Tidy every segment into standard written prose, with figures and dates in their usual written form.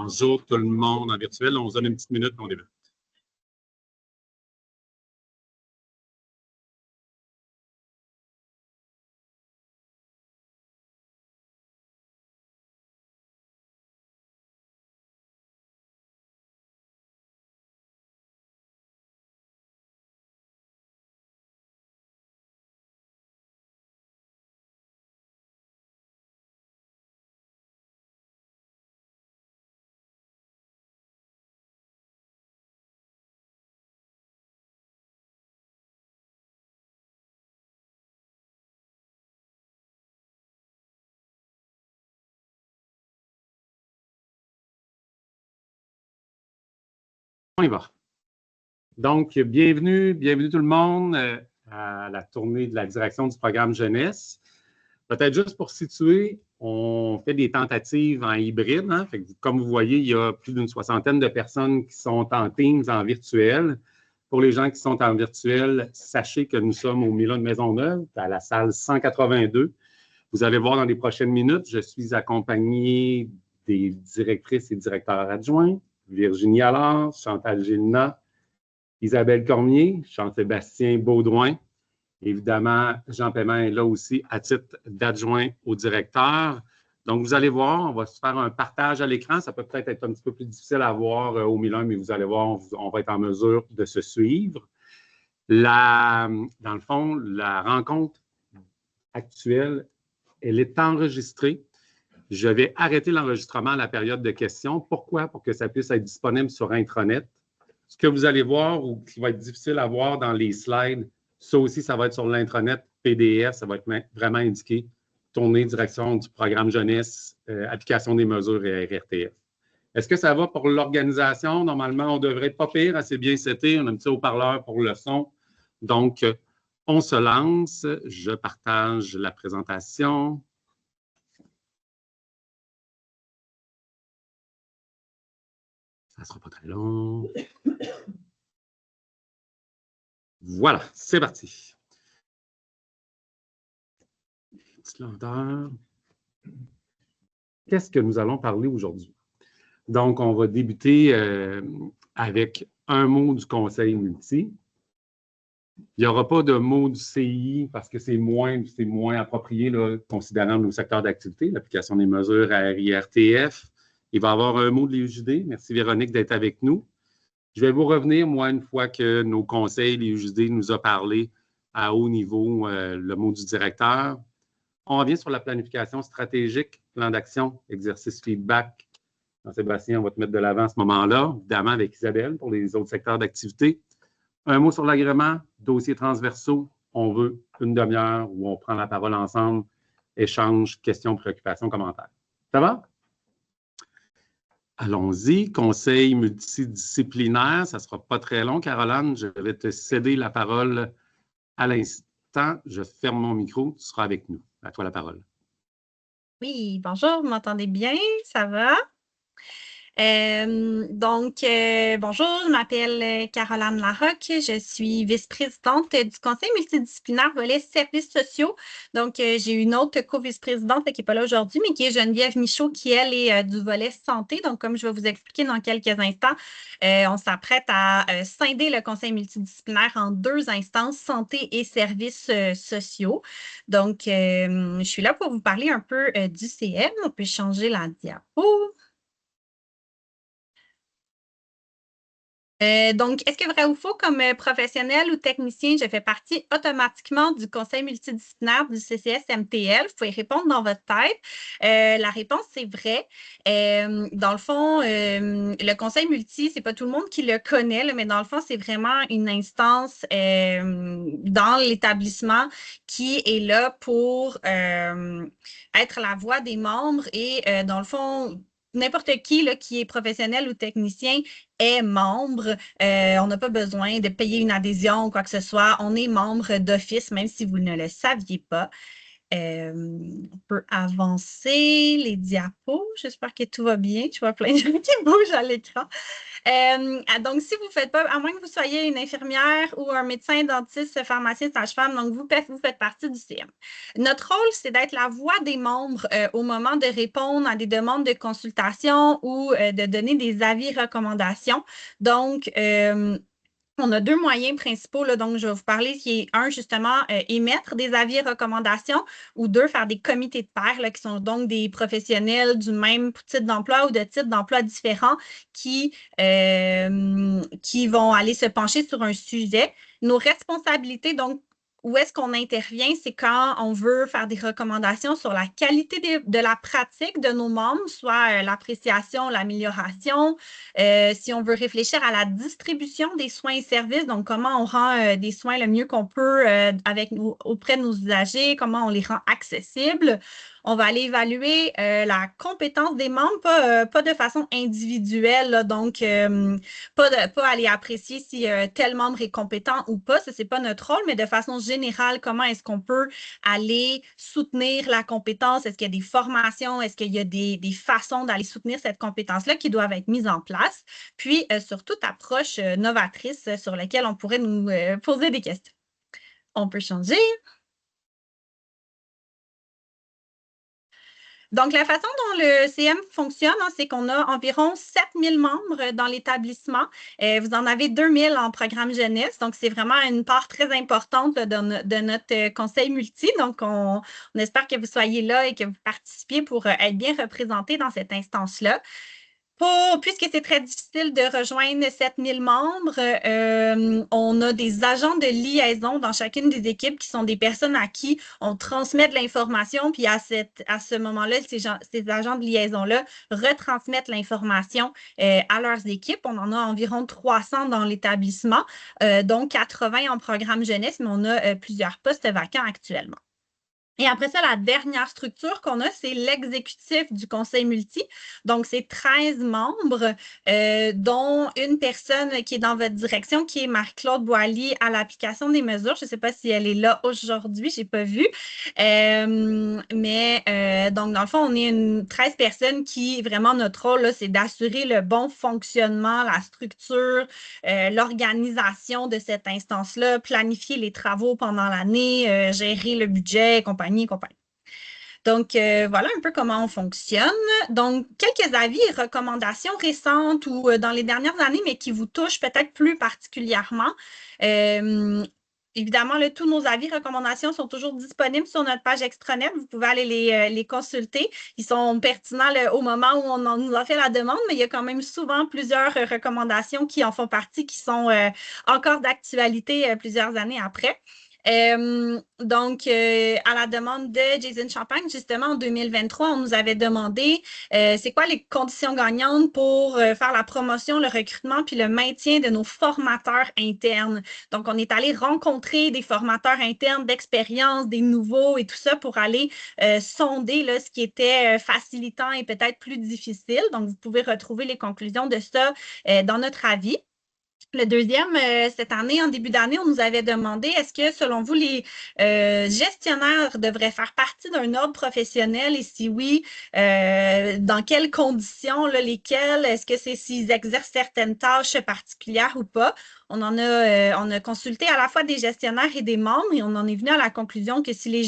Bonjour tout le monde en virtuel. On se donne une petite minute, on débute. On y va. Donc, bienvenue tout le monde à la tournée de la direction du programme jeunesse. Peut-être juste pour situer, on fait des tentatives en hybride. Hein? Fait que, comme vous voyez, il y a plus d'une soixantaine de personnes qui sont en Teams, en virtuel. Pour les gens qui sont en virtuel, sachez que nous sommes au Milan de Maisonneuve, à la salle 182. Vous allez voir dans les prochaines minutes, je suis accompagné des directrices et directeurs adjoints, Virginie Allard, Chantal Gélina, Isabelle Cormier, Jean-Sébastien Baudouin. Évidemment, Jean Paiement est là aussi à titre d'adjoint au directeur. Donc, vous allez voir, on va se faire un partage à l'écran. Ça peut peut-être être un petit peu plus difficile à voir au Milan, mais vous allez voir, on va être en mesure de se suivre. Dans le fond, la rencontre actuelle, elle est enregistrée. Je vais arrêter l'enregistrement à la période de questions. Pourquoi? Pour que ça puisse être disponible sur Intranet. Ce que vous allez voir ou qui va être difficile à voir dans les slides, ça aussi, ça va être sur l'intranet PDF. Ça va être vraiment indiqué tournée, direction du programme jeunesse, application des mesures et RRTF. Est-ce que ça va pour l'organisation? Normalement, on devrait être pas pire, assez bien seté. On a un petit haut-parleur pour le son. Donc, on se lance. Je partage la présentation. Ça ne sera pas très long. Voilà, c'est parti. Petite lenteur. Qu'est-ce que nous allons parler aujourd'hui? Donc, on va débuter avec un mot du conseil multi. Il n'y aura pas de mot du CI parce que c'est moins approprié là, considérant nos secteurs d'activité, l'application des mesures à RIRTF. Il va y avoir un mot de l'UJD. Merci Véronique d'être avec nous. Je vais vous revenir, moi, une fois que nos conseils, l'UJD nous a parlé à haut niveau, le mot du directeur. On revient sur la planification stratégique, plan d'action, exercice feedback. Jean-Sébastien, on va te mettre de l'avant à ce moment-là, évidemment avec Isabelle pour les autres secteurs d'activité. Un mot sur l'agrément, dossiers transversaux. On veut une demi-heure où on prend la parole ensemble, échange, questions, préoccupations, commentaires. Ça va? Allons-y. Conseil multidisciplinaire, ça ne sera pas très long. Caroline, je vais te céder la parole à l'instant. Je ferme mon micro, tu seras avec nous. À toi la parole. Oui, bonjour, vous m'entendez bien? Ça va? Bonjour, je m'appelle Caroline Larocque, je suis vice-présidente du conseil multidisciplinaire volet services sociaux. Donc, j'ai une autre co-vice-présidente qui n'est pas là aujourd'hui, mais qui est Geneviève Michaud, qui, elle, est du volet santé. Donc, comme je vais vous expliquer dans quelques instants, on s'apprête à scinder le conseil multidisciplinaire en deux instances, santé et services sociaux. Donc, je suis là pour vous parler un peu du CM. On peut changer la diapo. Donc, est-ce que vrai ou faux, comme professionnel ou technicien, je fais partie automatiquement du conseil multidisciplinaire du CCS-MTL? Vous pouvez répondre dans votre tête. La réponse, c'est vrai. Dans le fond, le conseil multi, c'est pas tout le monde qui le connaît, là, mais dans le fond, c'est vraiment une instance dans l'établissement qui est là pour être la voix des membres et, dans le fond, n'importe qui là, qui est professionnel ou technicien est membre. On n'a pas besoin de payer une adhésion ou quoi que ce soit. On est membre d'office, même si vous ne le saviez pas. On peut avancer les diapos. J'espère que tout va bien. Je vois plein de gens qui bougent à l'écran. Donc, si vous ne faites pas, à moins que vous soyez une infirmière ou un médecin, dentiste, pharmacien, sage-femme, donc vous faites partie du CM. Notre rôle, c'est d'être la voix des membres au moment de répondre à des demandes de consultation ou de donner des avis, recommandations. Donc, on a deux moyens principaux, là, donc je vais vous parler, qui est un, justement, émettre des avis et recommandations, ou deux, faire des comités de pairs, là, qui sont donc des professionnels du même type d'emploi ou de types d'emploi différents qui vont aller se pencher sur un sujet. Nos responsabilités, donc, où est-ce qu'on intervient, c'est quand on veut faire des recommandations sur la qualité de la pratique de nos membres, soit l'appréciation, l'amélioration, si on veut réfléchir à la distribution des soins et services, donc comment on rend des soins le mieux qu'on peut auprès de nos usagers, comment on les rend accessibles. On va aller évaluer la compétence des membres, pas de façon individuelle, là, donc pas aller apprécier si tel membre est compétent ou pas, ça, c'est pas notre rôle, mais de façon générale, comment est-ce qu'on peut aller soutenir la compétence? Est-ce qu'il y a des formations? Est-ce qu'il y a des façons d'aller soutenir cette compétence-là qui doivent être mises en place? Puis, sur toute approche novatrice sur laquelle on pourrait nous poser des questions. On peut changer. Donc, la façon dont le CM fonctionne, hein, c'est qu'on a environ 7000 membres dans l'établissement. Vous en avez 2000 en programme jeunesse. Donc, c'est vraiment une part très importante là, de notre conseil multi. Donc, on espère que vous soyez là et que vous participiez pour être bien représentés dans cette instance-là. Puisque c'est très difficile de rejoindre 7000 membres, on a des agents de liaison dans chacune des équipes qui sont des personnes à qui on transmet de l'information, puis à ce moment-là, ces agents de liaison-là retransmettent l'information à leurs équipes. On en a environ 300 dans l'établissement, dont 80 en programme jeunesse, mais on a plusieurs postes vacants actuellement. Et après ça, la dernière structure qu'on a, c'est l'exécutif du conseil multi. Donc, c'est 13 membres, dont une personne qui est dans votre direction, qui est Marie-Claude Boilly à l'application des mesures. Je ne sais pas si elle est là aujourd'hui, je n'ai pas vu. Donc, dans le fond, on est 13 personnes qui, vraiment, notre rôle, là, c'est d'assurer le bon fonctionnement, la structure, l'organisation de cette instance-là, planifier les travaux pendant l'année, gérer le budget, compagnie. Donc, voilà un peu comment on fonctionne. Donc, quelques avis et recommandations récentes ou dans les dernières années, mais qui vous touchent peut-être plus particulièrement. Évidemment, tous nos avis et recommandations sont toujours disponibles sur notre page extranet. Vous pouvez aller les consulter. Ils sont pertinents au moment où on nous a fait la demande, mais il y a quand même souvent plusieurs recommandations qui en font partie, qui sont encore d'actualité plusieurs années après. Donc, à la demande de Jason Champagne, justement, en 2023, on nous avait demandé c'est quoi les conditions gagnantes pour faire la promotion, le recrutement puis le maintien de nos formateurs internes. Donc, on est allé rencontrer des formateurs internes d'expérience, des nouveaux et tout ça pour aller sonder là, ce qui était facilitant et peut-être plus difficile. Donc, vous pouvez retrouver les conclusions de ça dans notre avis. Le deuxième, cette année, en début d'année, on nous avait demandé est-ce que, selon vous, les gestionnaires devraient faire partie d'un ordre professionnel et si oui, dans quelles conditions, là, lesquelles, est-ce que c'est s'ils exercent certaines tâches particulières ou pas? On a consulté à la fois des gestionnaires et des membres et on en est venu à la conclusion que si les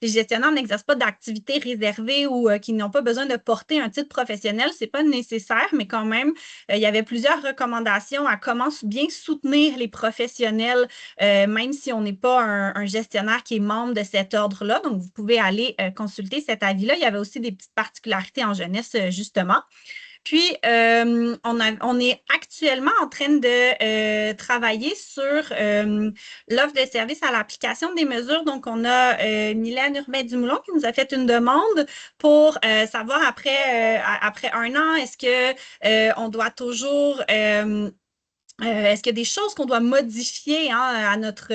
gestionnaires n'exercent pas d'activités réservées ou qui n'ont pas besoin de porter un titre professionnel, c'est pas nécessaire, mais quand même, il y avait plusieurs recommandations à comment bien soutenir les professionnels, même si on n'est pas un gestionnaire qui est membre de cet ordre-là. Donc, vous pouvez aller consulter cet avis-là. Il y avait aussi des petites particularités en jeunesse, justement. Puis, on est actuellement en train de travailler sur l'offre de service à l'application des mesures. Donc, on a Mylène Urbain-Dumoulin qui nous a fait une demande pour savoir après un an, est-ce qu'on doit toujours Est-ce qu'il y a des choses qu'on doit modifier à notre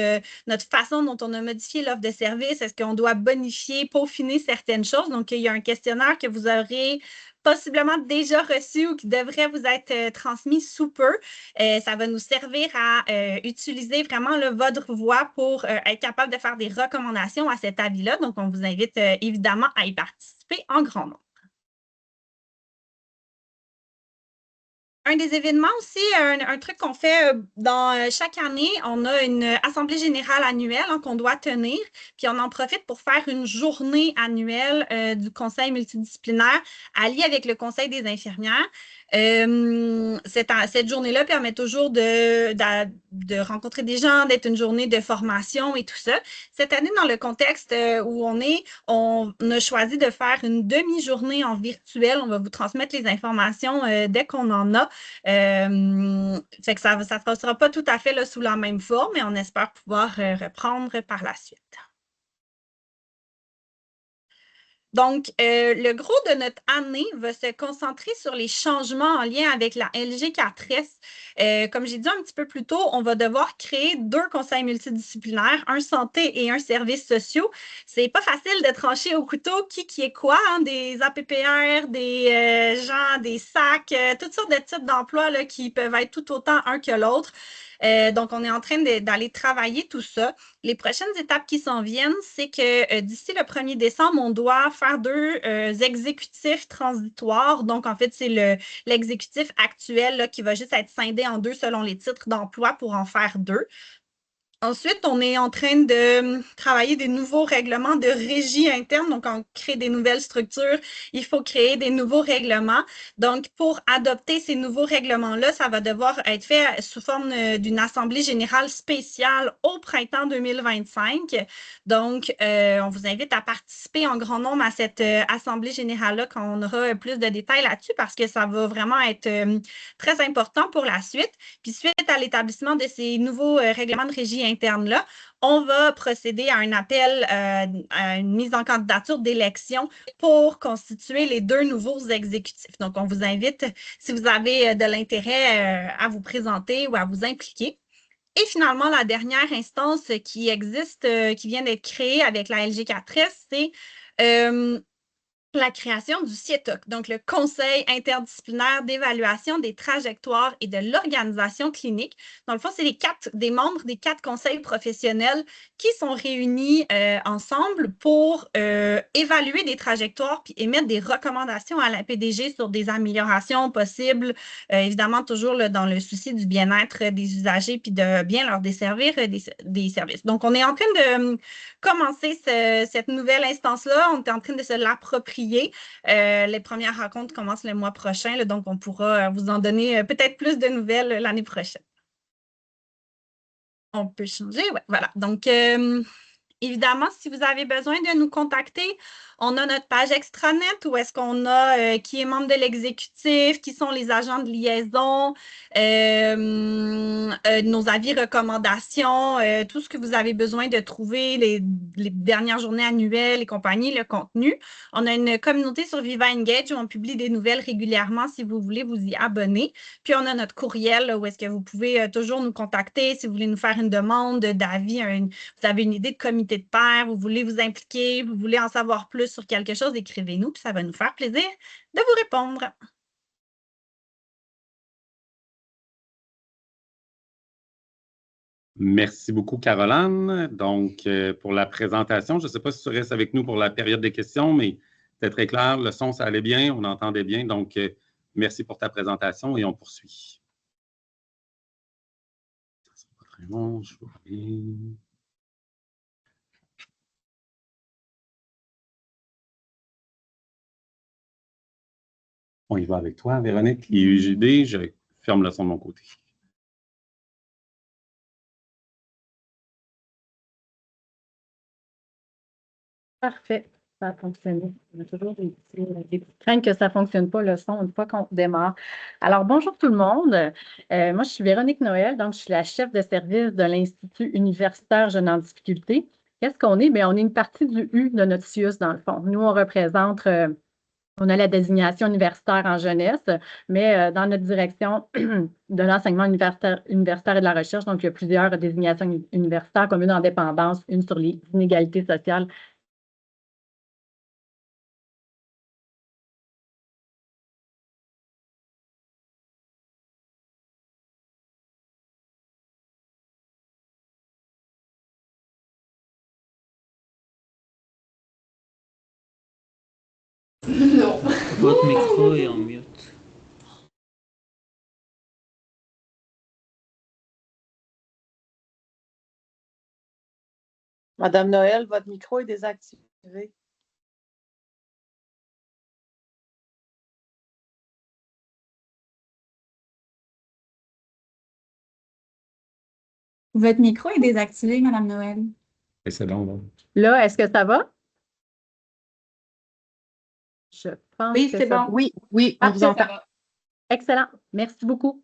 façon dont on a modifié l'offre de service? Est-ce qu'on doit bonifier, peaufiner certaines choses? Donc, il y a un questionnaire que vous aurez possiblement déjà reçu ou qui devrait vous être transmis sous peu. Ça va nous servir à utiliser vraiment votre voix pour être capable de faire des recommandations à cet avis-là. Donc, on vous invite évidemment à y participer en grand nombre. Un des événements aussi, un truc qu'on fait dans chaque année, on a une assemblée générale annuelle qu'on doit tenir, puis on en profite pour faire une journée annuelle du conseil multidisciplinaire alliée avec le conseil des infirmières. Cette journée-là permet toujours de rencontrer des gens, d'être une journée de formation et tout ça. Cette année, dans le contexte où on a choisi de faire une demi-journée en virtuel. On va vous transmettre les informations dès qu'on en a. Fait que ça ne sera pas tout à fait là, sous la même forme, mais on espère pouvoir reprendre par la suite. Donc, le gros de notre année va se concentrer sur les changements en lien avec la LG4S. Comme j'ai dit un petit peu plus tôt, on va devoir créer 2 conseils multidisciplinaires, un santé et un services sociaux. C'est pas facile de trancher au couteau qui est quoi, des APPR, des gens, des SAC, toutes sortes de types d'emplois là, qui peuvent être tout autant un que l'autre. Donc, on est en train d'aller travailler tout ça. Les prochaines étapes qui s'en viennent, c'est que d'ici le 1er décembre, on doit faire 2 exécutifs transitoires. Donc, en fait, c'est l'exécutif actuel là, qui va juste être scindé en 2 selon les titres d'emploi pour en faire 2. Ensuite, on est en train de travailler des nouveaux règlements de régie interne. Donc, on crée des nouvelles structures, il faut créer des nouveaux règlements. Donc, pour adopter ces nouveaux règlements-là, ça va devoir être fait sous forme d'une assemblée générale spéciale au printemps 2025. Donc, on vous invite à participer en grand nombre à cette assemblée générale-là quand on aura plus de détails là-dessus parce que ça va vraiment être très important pour la suite. Puis, suite à l'établissement de ces nouveaux règlements de régie interne-là, on va procéder à un appel, à une mise en candidature d'élection pour constituer les 2 nouveaux exécutifs. Donc, on vous invite, si vous avez de l'intérêt, à vous présenter ou à vous impliquer. Et finalement, la dernière instance qui existe, qui vient d'être créée avec la LG4S, c'est la création du CIETOC, donc le Conseil interdisciplinaire d'évaluation des trajectoires et de l'organisation clinique. Dans le fond, c'est des membres des 4 conseils professionnels qui sont réunis ensemble pour évaluer des trajectoires puis émettre des recommandations à la PDG sur des améliorations possibles, évidemment toujours là, dans le souci du bien-être des usagers puis de bien leur desservir des services. Donc, on est en train de commencer cette nouvelle instance-là. On est en train de se l'approprier. Les premières rencontres commencent le mois prochain, là, donc on pourra vous en donner peut-être plus de nouvelles l'année prochaine. On peut changer, ouais, voilà. Donc, évidemment, si vous avez besoin de nous contacter, on a notre page extranet où est-ce qu'on a qui est membre de l'exécutif, qui sont les agents de liaison, nos avis, recommandations, tout ce que vous avez besoin de trouver, les dernières journées annuelles et compagnie, le contenu. On a une communauté sur Viva Engage où on publie des nouvelles régulièrement si vous voulez vous y abonner. Puis, on a notre courriel où est-ce que vous pouvez toujours nous contacter si vous voulez nous faire une demande d'avis, vous avez une idée de comité de pairs, vous voulez vous impliquer, vous voulez en savoir plus sur quelque chose, écrivez-nous, puis ça va nous faire plaisir de vous répondre. Merci beaucoup, Caroline. Donc, pour la présentation, je ne sais pas si tu restes avec nous pour la période des questions, mais c'était très clair. Le son, ça allait bien, on entendait bien. Donc, merci pour ta présentation et on poursuit. Ça sera pas très long, je vois bien. On y va avec toi, Véronique. Et UJD, je ferme le son de mon côté. Parfait, ça a fonctionné. On a toujours des petites craintes que ça ne fonctionne pas le son une fois qu'on démarre. Alors, bonjour tout le monde. Moi, je suis Véronique Noël, donc je suis la chef de service de l'Institut universitaire Jeunes en difficulté. Qu'est-ce qu'on est? Bien, on est une partie du U de notre CIUS, dans le fond. Nous, on représente On a la désignation universitaire en jeunesse, mais dans notre direction de l'enseignement universitaire et de la recherche, donc il y a plusieurs désignations universitaires, comme une en dépendance, une sur les inégalités sociales. Non. Votre micro est en mute. Madame Noël, votre micro est désactivé. Votre micro est désactivé, Madame Noël. Et c'est bon, là. Là, est-ce que ça va? Je pense Oui, que c'est ça bon. Oui, oui, on vous Parfait, entend. Excellent. Merci beaucoup.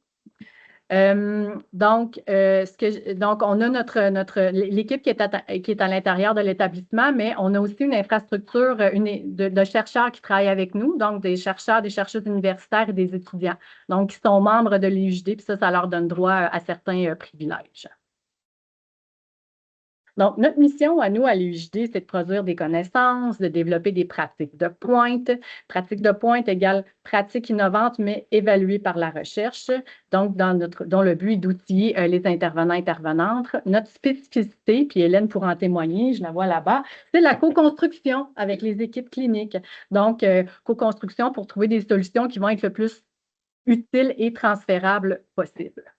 Donc, on a l'équipe qui est à l'intérieur de l'établissement, mais on a aussi une infrastructure de chercheurs qui travaillent avec nous, donc des chercheurs, des chercheuses universitaires et des étudiants, donc qui sont membres de l'IUJD, puis ça leur donne droit à certains privilèges. Donc, notre mission à nous, à l'UJD, c'est de produire des connaissances, de développer des pratiques de pointe. Pratiques de pointe égale pratiques innovantes, mais évaluées par la recherche. Donc, dont le but est d'outiller les intervenants et intervenantes. Notre spécificité, puis Hélène pourra en témoigner, je la vois là-bas, c'est la co-construction avec les équipes cliniques. Donc, co-construction pour trouver des solutions qui vont être le plus utiles et transférables possible.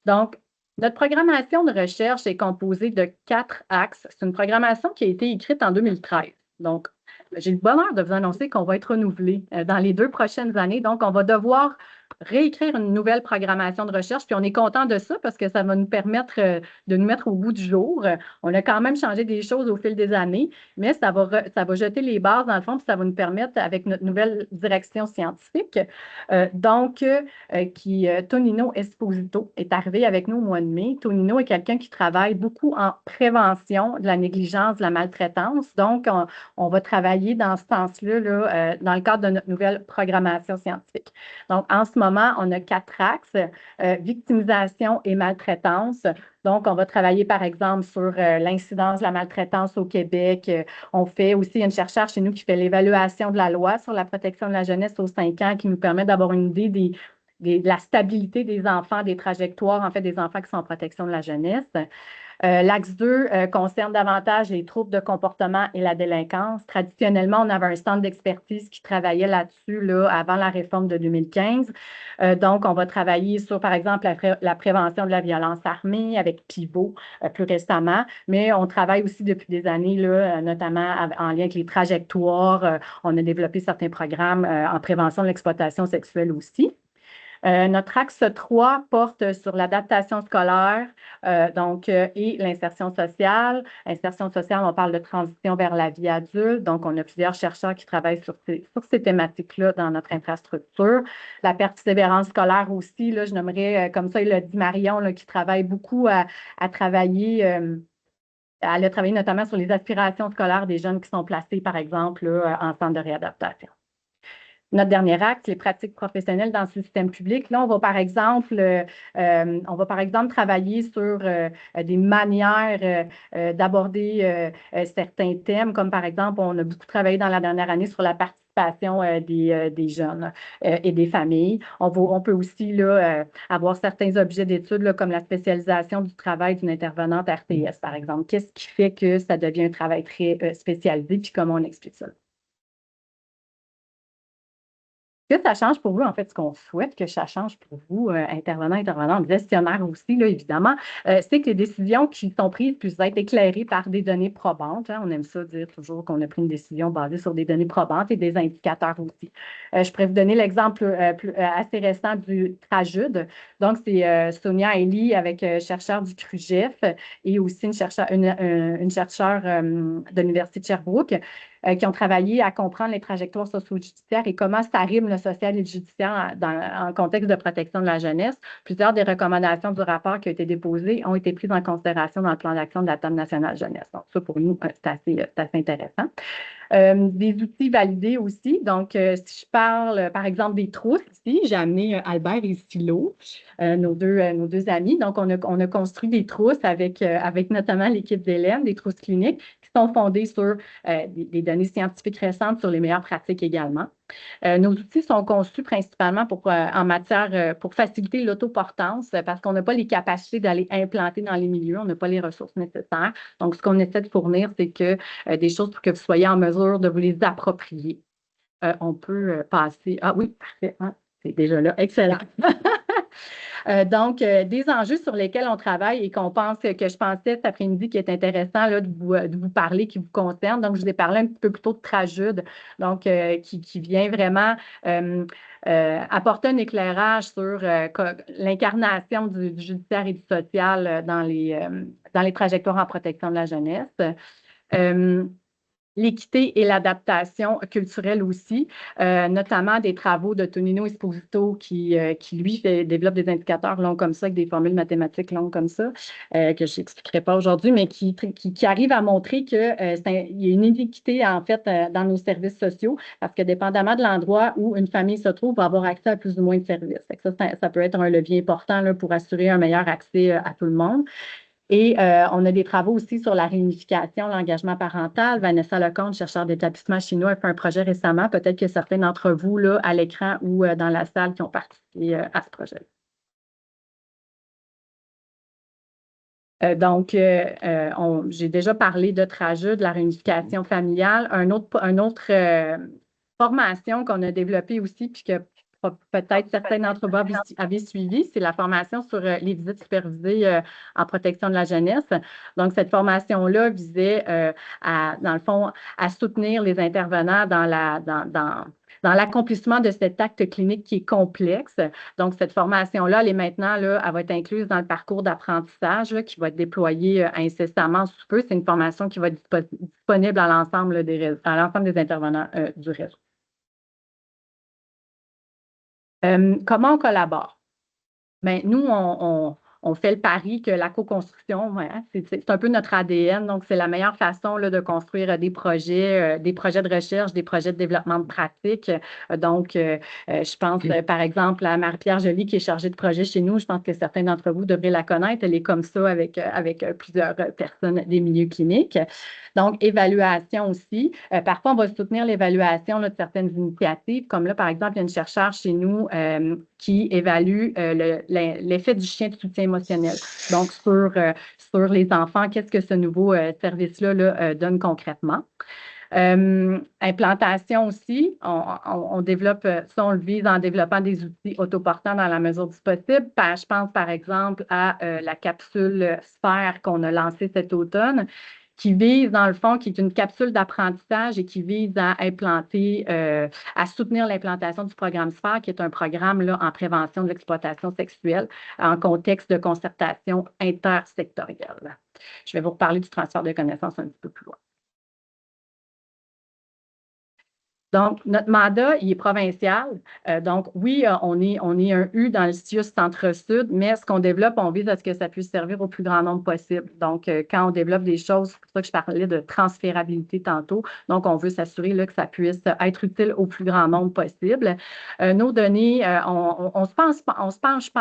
Donc, notre programmation de recherche est composée de 4 axes. C'est une programmation qui a été écrite en 2013. Donc, j'ai le bonheur de vous annoncer qu'on va être renouvelé dans les 2 prochaines années. Donc, on va devoir réécrire une nouvelle programmation de recherche. Puis, on est content de ça parce que ça va nous permettre de nous mettre au goût du jour. On a quand même changé des choses au fil des années, mais ça va jeter les bases dans le fond, puis ça va nous permettre, avec notre nouvelle direction scientifique, Tonino Esposito est arrivé avec nous au mois de mai. Tonino est quelqu'un qui travaille beaucoup en prévention de la négligence, de la maltraitance. Donc, on va travailler dans ce sens-là, dans le cadre de notre nouvelle programmation scientifique. Donc, en ce moment, on a 4 axes, victimisation et maltraitance. Donc, on va travailler, par exemple, sur l'incidence de la maltraitance au Québec. On fait aussi une chercheure chez nous qui fait l'évaluation de la loi sur la protection de la jeunesse aux 5 ans, qui nous permet d'avoir une idée de la stabilité des enfants, des trajectoires, en fait, des enfants qui sont en protection de la jeunesse. L'axe 2 concerne davantage les troubles de comportement et la délinquance. Traditionnellement, on avait un centre d'expertise qui travaillait là-dessus avant la réforme de 2015. Donc, on va travailler sur, par exemple, la prévention de la violence armée avec Pivot plus récemment, mais on travaille aussi depuis des années, notamment en lien avec les trajectoires. On a développé certains programmes en prévention de l'exploitation sexuelle aussi. Notre axe 3 porte sur l'adaptation scolaire et l'insertion sociale. Insertion sociale, on parle de transition vers la vie adulte. Donc, on a plusieurs chercheurs qui travaillent sur ces thématiques-là dans notre infrastructure. La persévérance scolaire aussi, je nommerais, comme ça, il l'a dit Marion, qui travaille beaucoup à travailler. Elle a travaillé notamment sur les aspirations scolaires des jeunes qui sont placés, par exemple, en centre de réadaptation. Notre dernier acte, les pratiques professionnelles dans le système public. Là, on va par exemple travailler sur des manières d'aborder certains thèmes, comme par exemple, on a beaucoup travaillé dans la dernière année sur la participation des jeunes et des familles. On peut aussi avoir certains objets d'études comme la spécialisation du travail d'une intervenante RTS, par exemple. Qu'est-ce qui fait que ça devient un travail très spécialisé, puis comment on explique ça? Que ça change pour vous, en fait, ce qu'on souhaite que ça change pour vous, intervenants, gestionnaires aussi, là, évidemment, c'est que les décisions qui sont prises puissent être éclairées par des données probantes. Hein. On aime ça dire toujours qu'on a pris une décision basée sur des données probantes et des indicateurs aussi. Je pourrais vous donner l'exemple assez récent du TRAJUD. Donc, c'est Sonia Elie avec chercheur du CRUGEF et aussi une chercheure de l'Université de Sherbrooke qui ont travaillé à comprendre les trajectoires socio-judiciaires et comment ça rime le social et le judiciaire en contexte de protection de la jeunesse. Plusieurs des recommandations du rapport qui a été déposé ont été prises en considération dans le plan d'action de la Table nationale jeunesse. Donc, ça, pour nous, c'est assez intéressant. Des outils validés aussi. Donc, si je parle, par exemple, des trousses ici, j'ai amené Albert et Silo, nos deux amis. Donc, on a construit des trousses avec notamment l'équipe d'Hélène, des trousses cliniques qui sont fondées sur des données scientifiques récentes sur les meilleures pratiques également. Nos outils sont conçus principalement en matière pour faciliter l'autoportance parce qu'on n'a pas les capacités d'aller implanter dans les milieux, on n'a pas les ressources nécessaires. Donc, ce qu'on essaie de fournir, c'est que des choses pour que vous soyez en mesure de vous les approprier. On peut passer. Ah oui, parfait. Hein, c'est déjà là. Excellent. Donc, des enjeux sur lesquels on travaille et que je pensais cet après-midi qui est intéressant là, de vous parler, qui vous concerne. Donc, je vous ai parlé un petit peu plus tôt de Trajude, donc qui vient vraiment apporter un éclairage sur l'incarnation du judiciaire et du social dans les trajectoires en protection de la jeunesse. L'équité et l'adaptation culturelle aussi, notamment des travaux de Tonino Esposito qui lui, développe des indicateurs longs comme ça, avec des formules mathématiques longues comme ça, que je n'expliquerai pas aujourd'hui, mais qui arrive à montrer qu'il y a une inéquité, en fait, dans nos services sociaux, parce que dépendamment de l'endroit où une famille se trouve, va avoir accès à plus ou moins de services. Ça peut être un levier important là, pour assurer un meilleur accès à tout le monde. Et on a des travaux aussi sur la réunification, l'engagement parental. Vanessa Lecomte, chercheur d'établissement chinois, a fait un projet récemment. Peut-être que certains d'entre vous, là, à l'écran ou dans la salle, qui ont participé à ce projet. Donc, j'ai déjà parlé de Trajude, de la réunification familiale. Une autre formation qu'on a développée aussi, puis que peut-être certains d'entre vous avaient suivi, c'est la formation sur les visites supervisées en protection de la jeunesse. Donc, cette formation-là visait, dans le fond, à soutenir les intervenants dans l'accomplissement de cet acte clinique qui est complexe. Donc, cette formation-là, elle est maintenant, là, elle va être incluse dans le parcours d'apprentissage qui va être déployé incessamment sous peu. C'est une formation qui va être disponible à l'ensemble des intervenants du réseau. Comment on collabore? Bien, nous, on fait le pari que la co-construction, hein, c'est un peu notre ADN, donc c'est la meilleure façon là, de construire des projets de recherche, des projets de développement de pratique. Donc, je pense par exemple à Marie-Pierre Joly qui est chargée de projet chez nous. Je pense que certains d'entre vous devraient la connaître. Elle est comme ça avec plusieurs personnes des milieux cliniques. Donc, évaluation aussi. Parfois, on va soutenir l'évaluation de certaines initiatives, comme là, par exemple, il y a une chercheure chez nous qui évalue l'effet du chien de soutien émotionnel. Donc, sur les enfants, qu'est-ce que ce nouveau service-là donne concrètement? Implantation aussi, on développe, ça on le vise en développant des outils autoportants dans la mesure du possible. Je pense par exemple à la capsule Sphère qu'on a lancée cet automne, qui vise, dans le fond, qui est une capsule d'apprentissage et qui vise à implanter, à soutenir l'implantation du programme Sphère, qui est un programme là, en prévention de l'exploitation sexuelle en contexte de concertation intersectorielle. Je vais vous reparler du transfert de connaissances un petit peu plus loin. Donc, notre mandat, il est provincial. Donc, oui, on est un U dans le CIUS Centre-Sud, mais ce qu'on développe, on vise à ce que ça puisse servir au plus grand nombre possible. Donc, quand on développe des choses, c'est pour ça que je parlais de transférabilité tantôt. Donc, on veut s'assurer là, que ça puisse être utile au plus grand nombre possible. Nos données, on se penche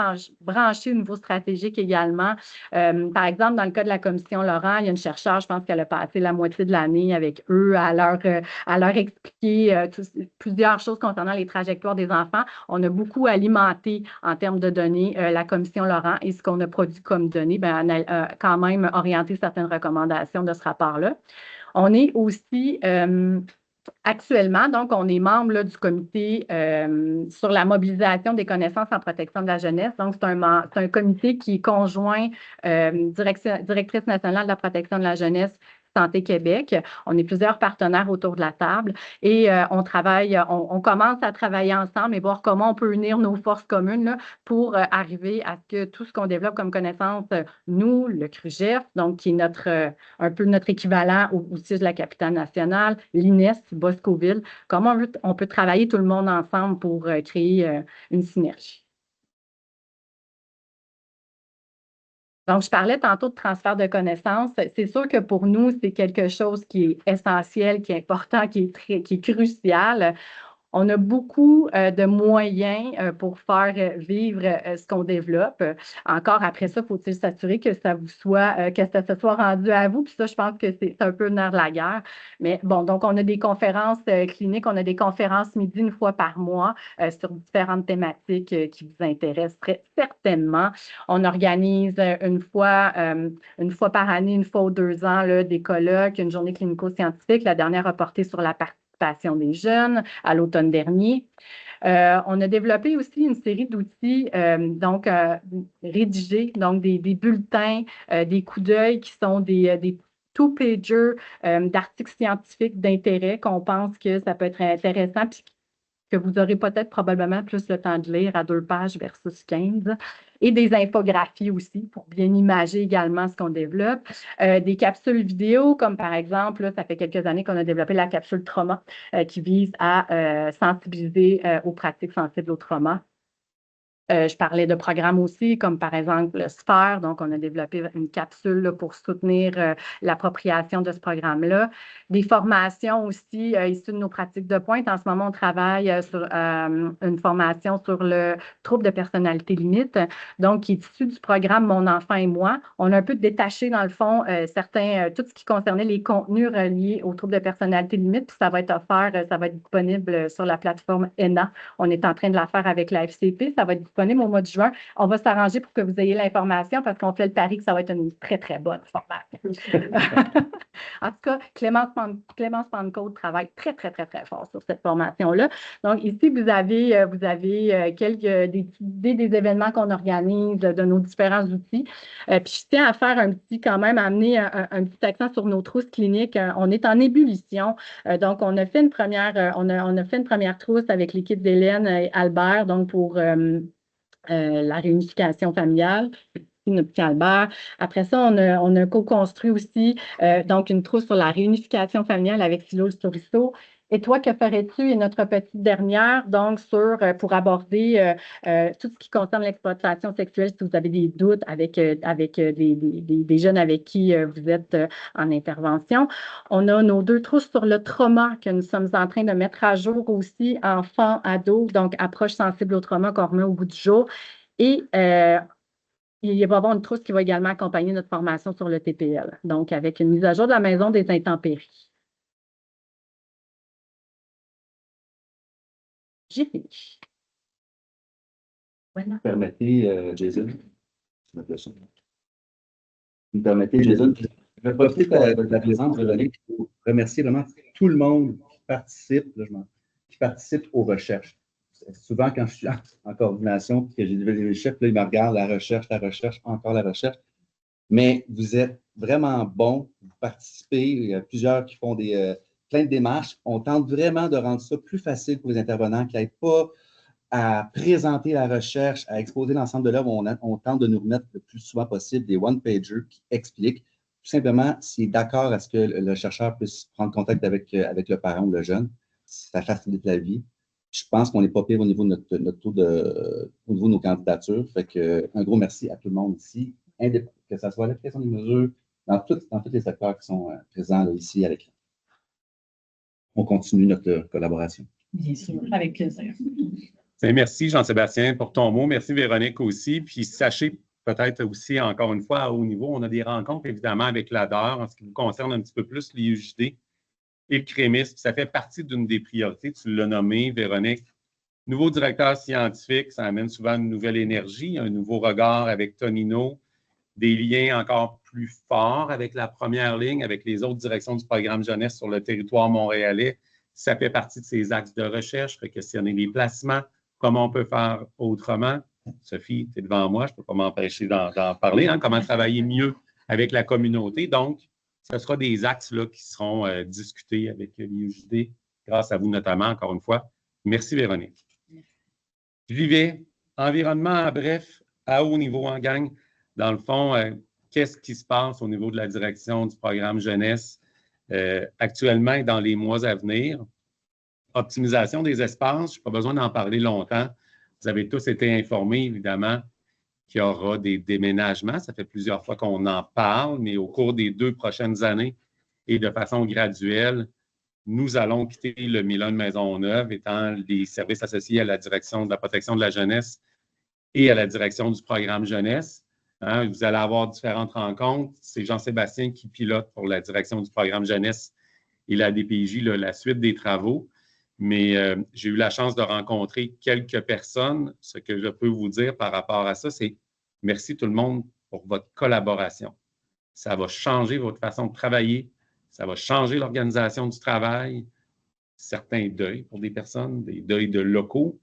brancher au niveau stratégique également. Par exemple, dans le cas de la commission Laurent, il y a une chercheure, je pense qu'elle a passé la moitié de l'année avec eux à leur expliquer plusieurs choses concernant les trajectoires des enfants. On a beaucoup alimenté en termes de données la commission Laurent et ce qu'on a produit comme données, bien, on a quand même orienté certaines recommandations de ce rapport-là. On est aussi actuellement, donc, on est membre là, du comité sur la mobilisation des connaissances en protection de la jeunesse. Donc, c'est un comité qui est conjoint directrice nationale de la protection de la jeunesse, Santé Québec. On est plusieurs partenaires autour de la table et on commence à travailler ensemble et voir comment on peut unir nos forces communes là, pour arriver à ce que tout ce qu'on développe comme connaissance, nous, le CRUGEF, donc qui est un peu notre équivalent au CIUS de la capitale nationale, l'INES, Boscoville, comment on peut travailler tout le monde ensemble pour créer une synergie. Donc, je parlais tantôt de transfert de connaissances. C'est sûr que pour nous, c'est quelque chose qui est essentiel, qui est important, qui est crucial. On a beaucoup de moyens pour faire vivre ce qu'on développe. Encore après ça, faut-il s'assurer que ça vous soit, que ça se soit rendu à vous. Puis ça, je pense que c'est un peu le nerf de la guerre. Mais bon, donc on a des conférences cliniques, on a des conférences midi une fois par mois sur différentes thématiques qui vous intéresseraient certainement. On organise une fois par année, une fois aux 2 ans, là, des colloques, une journée clinico-scientifique. La dernière a porté sur la participation des jeunes à l'automne dernier. On a développé aussi une série d'outils rédigés, donc des bulletins, des coups d'œil qui sont des two-pagers d'articles scientifiques d'intérêt qu'on pense que ça peut être intéressant puis que vous aurez peut-être probablement plus le temps de lire à 2 pages versus 15. Et des infographies aussi pour bien imager également ce qu'on développe. Des capsules vidéo, comme par exemple, là, ça fait quelques années qu'on a développé la capsule trauma qui vise à sensibiliser aux pratiques sensibles au trauma. Je parlais de programmes aussi, comme par exemple le Sphère. Donc, on a développé une capsule là, pour soutenir l'appropriation de ce programme-là. Des formations aussi issues de nos pratiques de pointe. En ce moment, on travaille sur une formation sur le trouble de personnalité limite, donc qui est issu du programme Mon enfant et moi. On a un peu détaché, dans le fond, tout ce qui concernait les contenus reliés au trouble de personnalité limite. Puis ça va être offert, ça va être disponible sur la plateforme ENA. On est en train de la faire avec la FCP. Ça va être disponible au mois de juin. On va s'arranger pour que vous ayez l'information parce qu'on fait le pari que ça va être une très, très bonne formation. En tout cas, Clémence Pancôte travaille très, très, très, très fort sur cette formation-là. Donc, ici, vous avez quelques des événements qu'on organise, de nos différents outils. Puis, je tiens à faire amener un petit accent sur nos trousses cliniques. On est en ébullition. Donc, on a fait une première trousse avec l'équipe d'Hélène et Albert, donc pour la réunification familiale, notre petit Albert. Après ça, on a co-construit aussi donc une trousse sur la réunification familiale avec Philo Storisso. Et toi, que ferais-tu? Et notre petite dernière, donc, pour aborder tout ce qui concerne l'exploitation sexuelle, si vous avez des doutes avec des jeunes avec qui vous êtes en intervention. On a nos 2 trousses sur le trauma que nous sommes en train de mettre à jour aussi, enfants, ados, donc approche sensible au trauma qu'on remet au bout du jour. Et il va y avoir une trousse qui va également accompagner notre formation sur le TPL, donc avec une mise à jour de la maison des intempéries. J'ai fini. Voilà. Vous permettez, Jason, vous me permettez, Jason, je vais profiter de la présence de Véronique pour remercier vraiment tout le monde qui participe aux recherches. Souvent, quand je suis en coordination et que j'ai des chefs, là, ils me regardent, la recherche, encore la recherche. Mais vous êtes vraiment bons, vous participez. Il y a plusieurs qui font plein de démarches. On tente vraiment de rendre ça plus facile pour les intervenants qui n'aillent pas à présenter la recherche, à exposer l'ensemble de l'œuvre. On tente de nous remettre le plus souvent possible des one-pagers qui expliquent tout simplement s'il est d'accord à ce que le chercheur puisse prendre contact avec le parent ou le jeune. Ça facilite la vie. Je pense qu'on n'est pas pire au niveau de notre taux au niveau de nos candidatures. Fait que, un gros merci à tout le monde ici, que ce soit l'application des mesures, dans tous les secteurs qui sont présents là, ici à l'écran. On continue notre collaboration. Bien sûr, avec plaisir. Merci Jean-Sébastien pour ton mot. Merci Véronique aussi. Puis sachez peut-être aussi, encore une fois, à haut niveau, on a des rencontres évidemment avec l'ADER en ce qui vous concerne un petit peu plus l'IUJD et le CREMIS. Ça fait partie d'une des priorités, tu l'as nommé, Véronique. Nouveau directeur scientifique, ça amène souvent une nouvelle énergie, un nouveau regard avec Tonino, des liens encore plus forts avec la première ligne, avec les autres directions du programme jeunesse sur le territoire montréalais. Ça fait partie de ces axes de recherche, questionner les placements, comment on peut faire autrement. Sophie, tu es devant moi, je ne peux pas m'empêcher d'en parler, hein, comment travailler mieux avec la communauté. Donc, ce sera des axes là, qui seront discutés avec l'IUJD, grâce à vous notamment, encore une fois. Merci, Véronique. Vivez, environnement, bref, à haut niveau en gang. Dans le fond, qu'est-ce qui se passe au niveau de la direction du programme jeunesse actuellement et dans les mois à venir? Optimisation des espaces, je n'ai pas besoin d'en parler longtemps. Vous avez tous été informés, évidemment, qu'il y aura des déménagements. Ça fait plusieurs fois qu'on en parle, mais au cours des 2 prochaines années et de façon graduelle, nous allons quitter le Milan de Maisonneuve, étant les services associés à la direction de la protection de la jeunesse et à la direction du programme jeunesse. Hein, vous allez avoir différentes rencontres. C'est Jean-Sébastien qui pilote pour la direction du programme jeunesse et la DPJ, là, la suite des travaux. Mais j'ai eu la chance de rencontrer quelques personnes. Ce que je peux vous dire par rapport à ça, c'est merci tout le monde pour votre collaboration. Ça va changer votre façon de travailler. Ça va changer l'organisation du travail. Certains deuils pour des personnes, des deuils de locaux,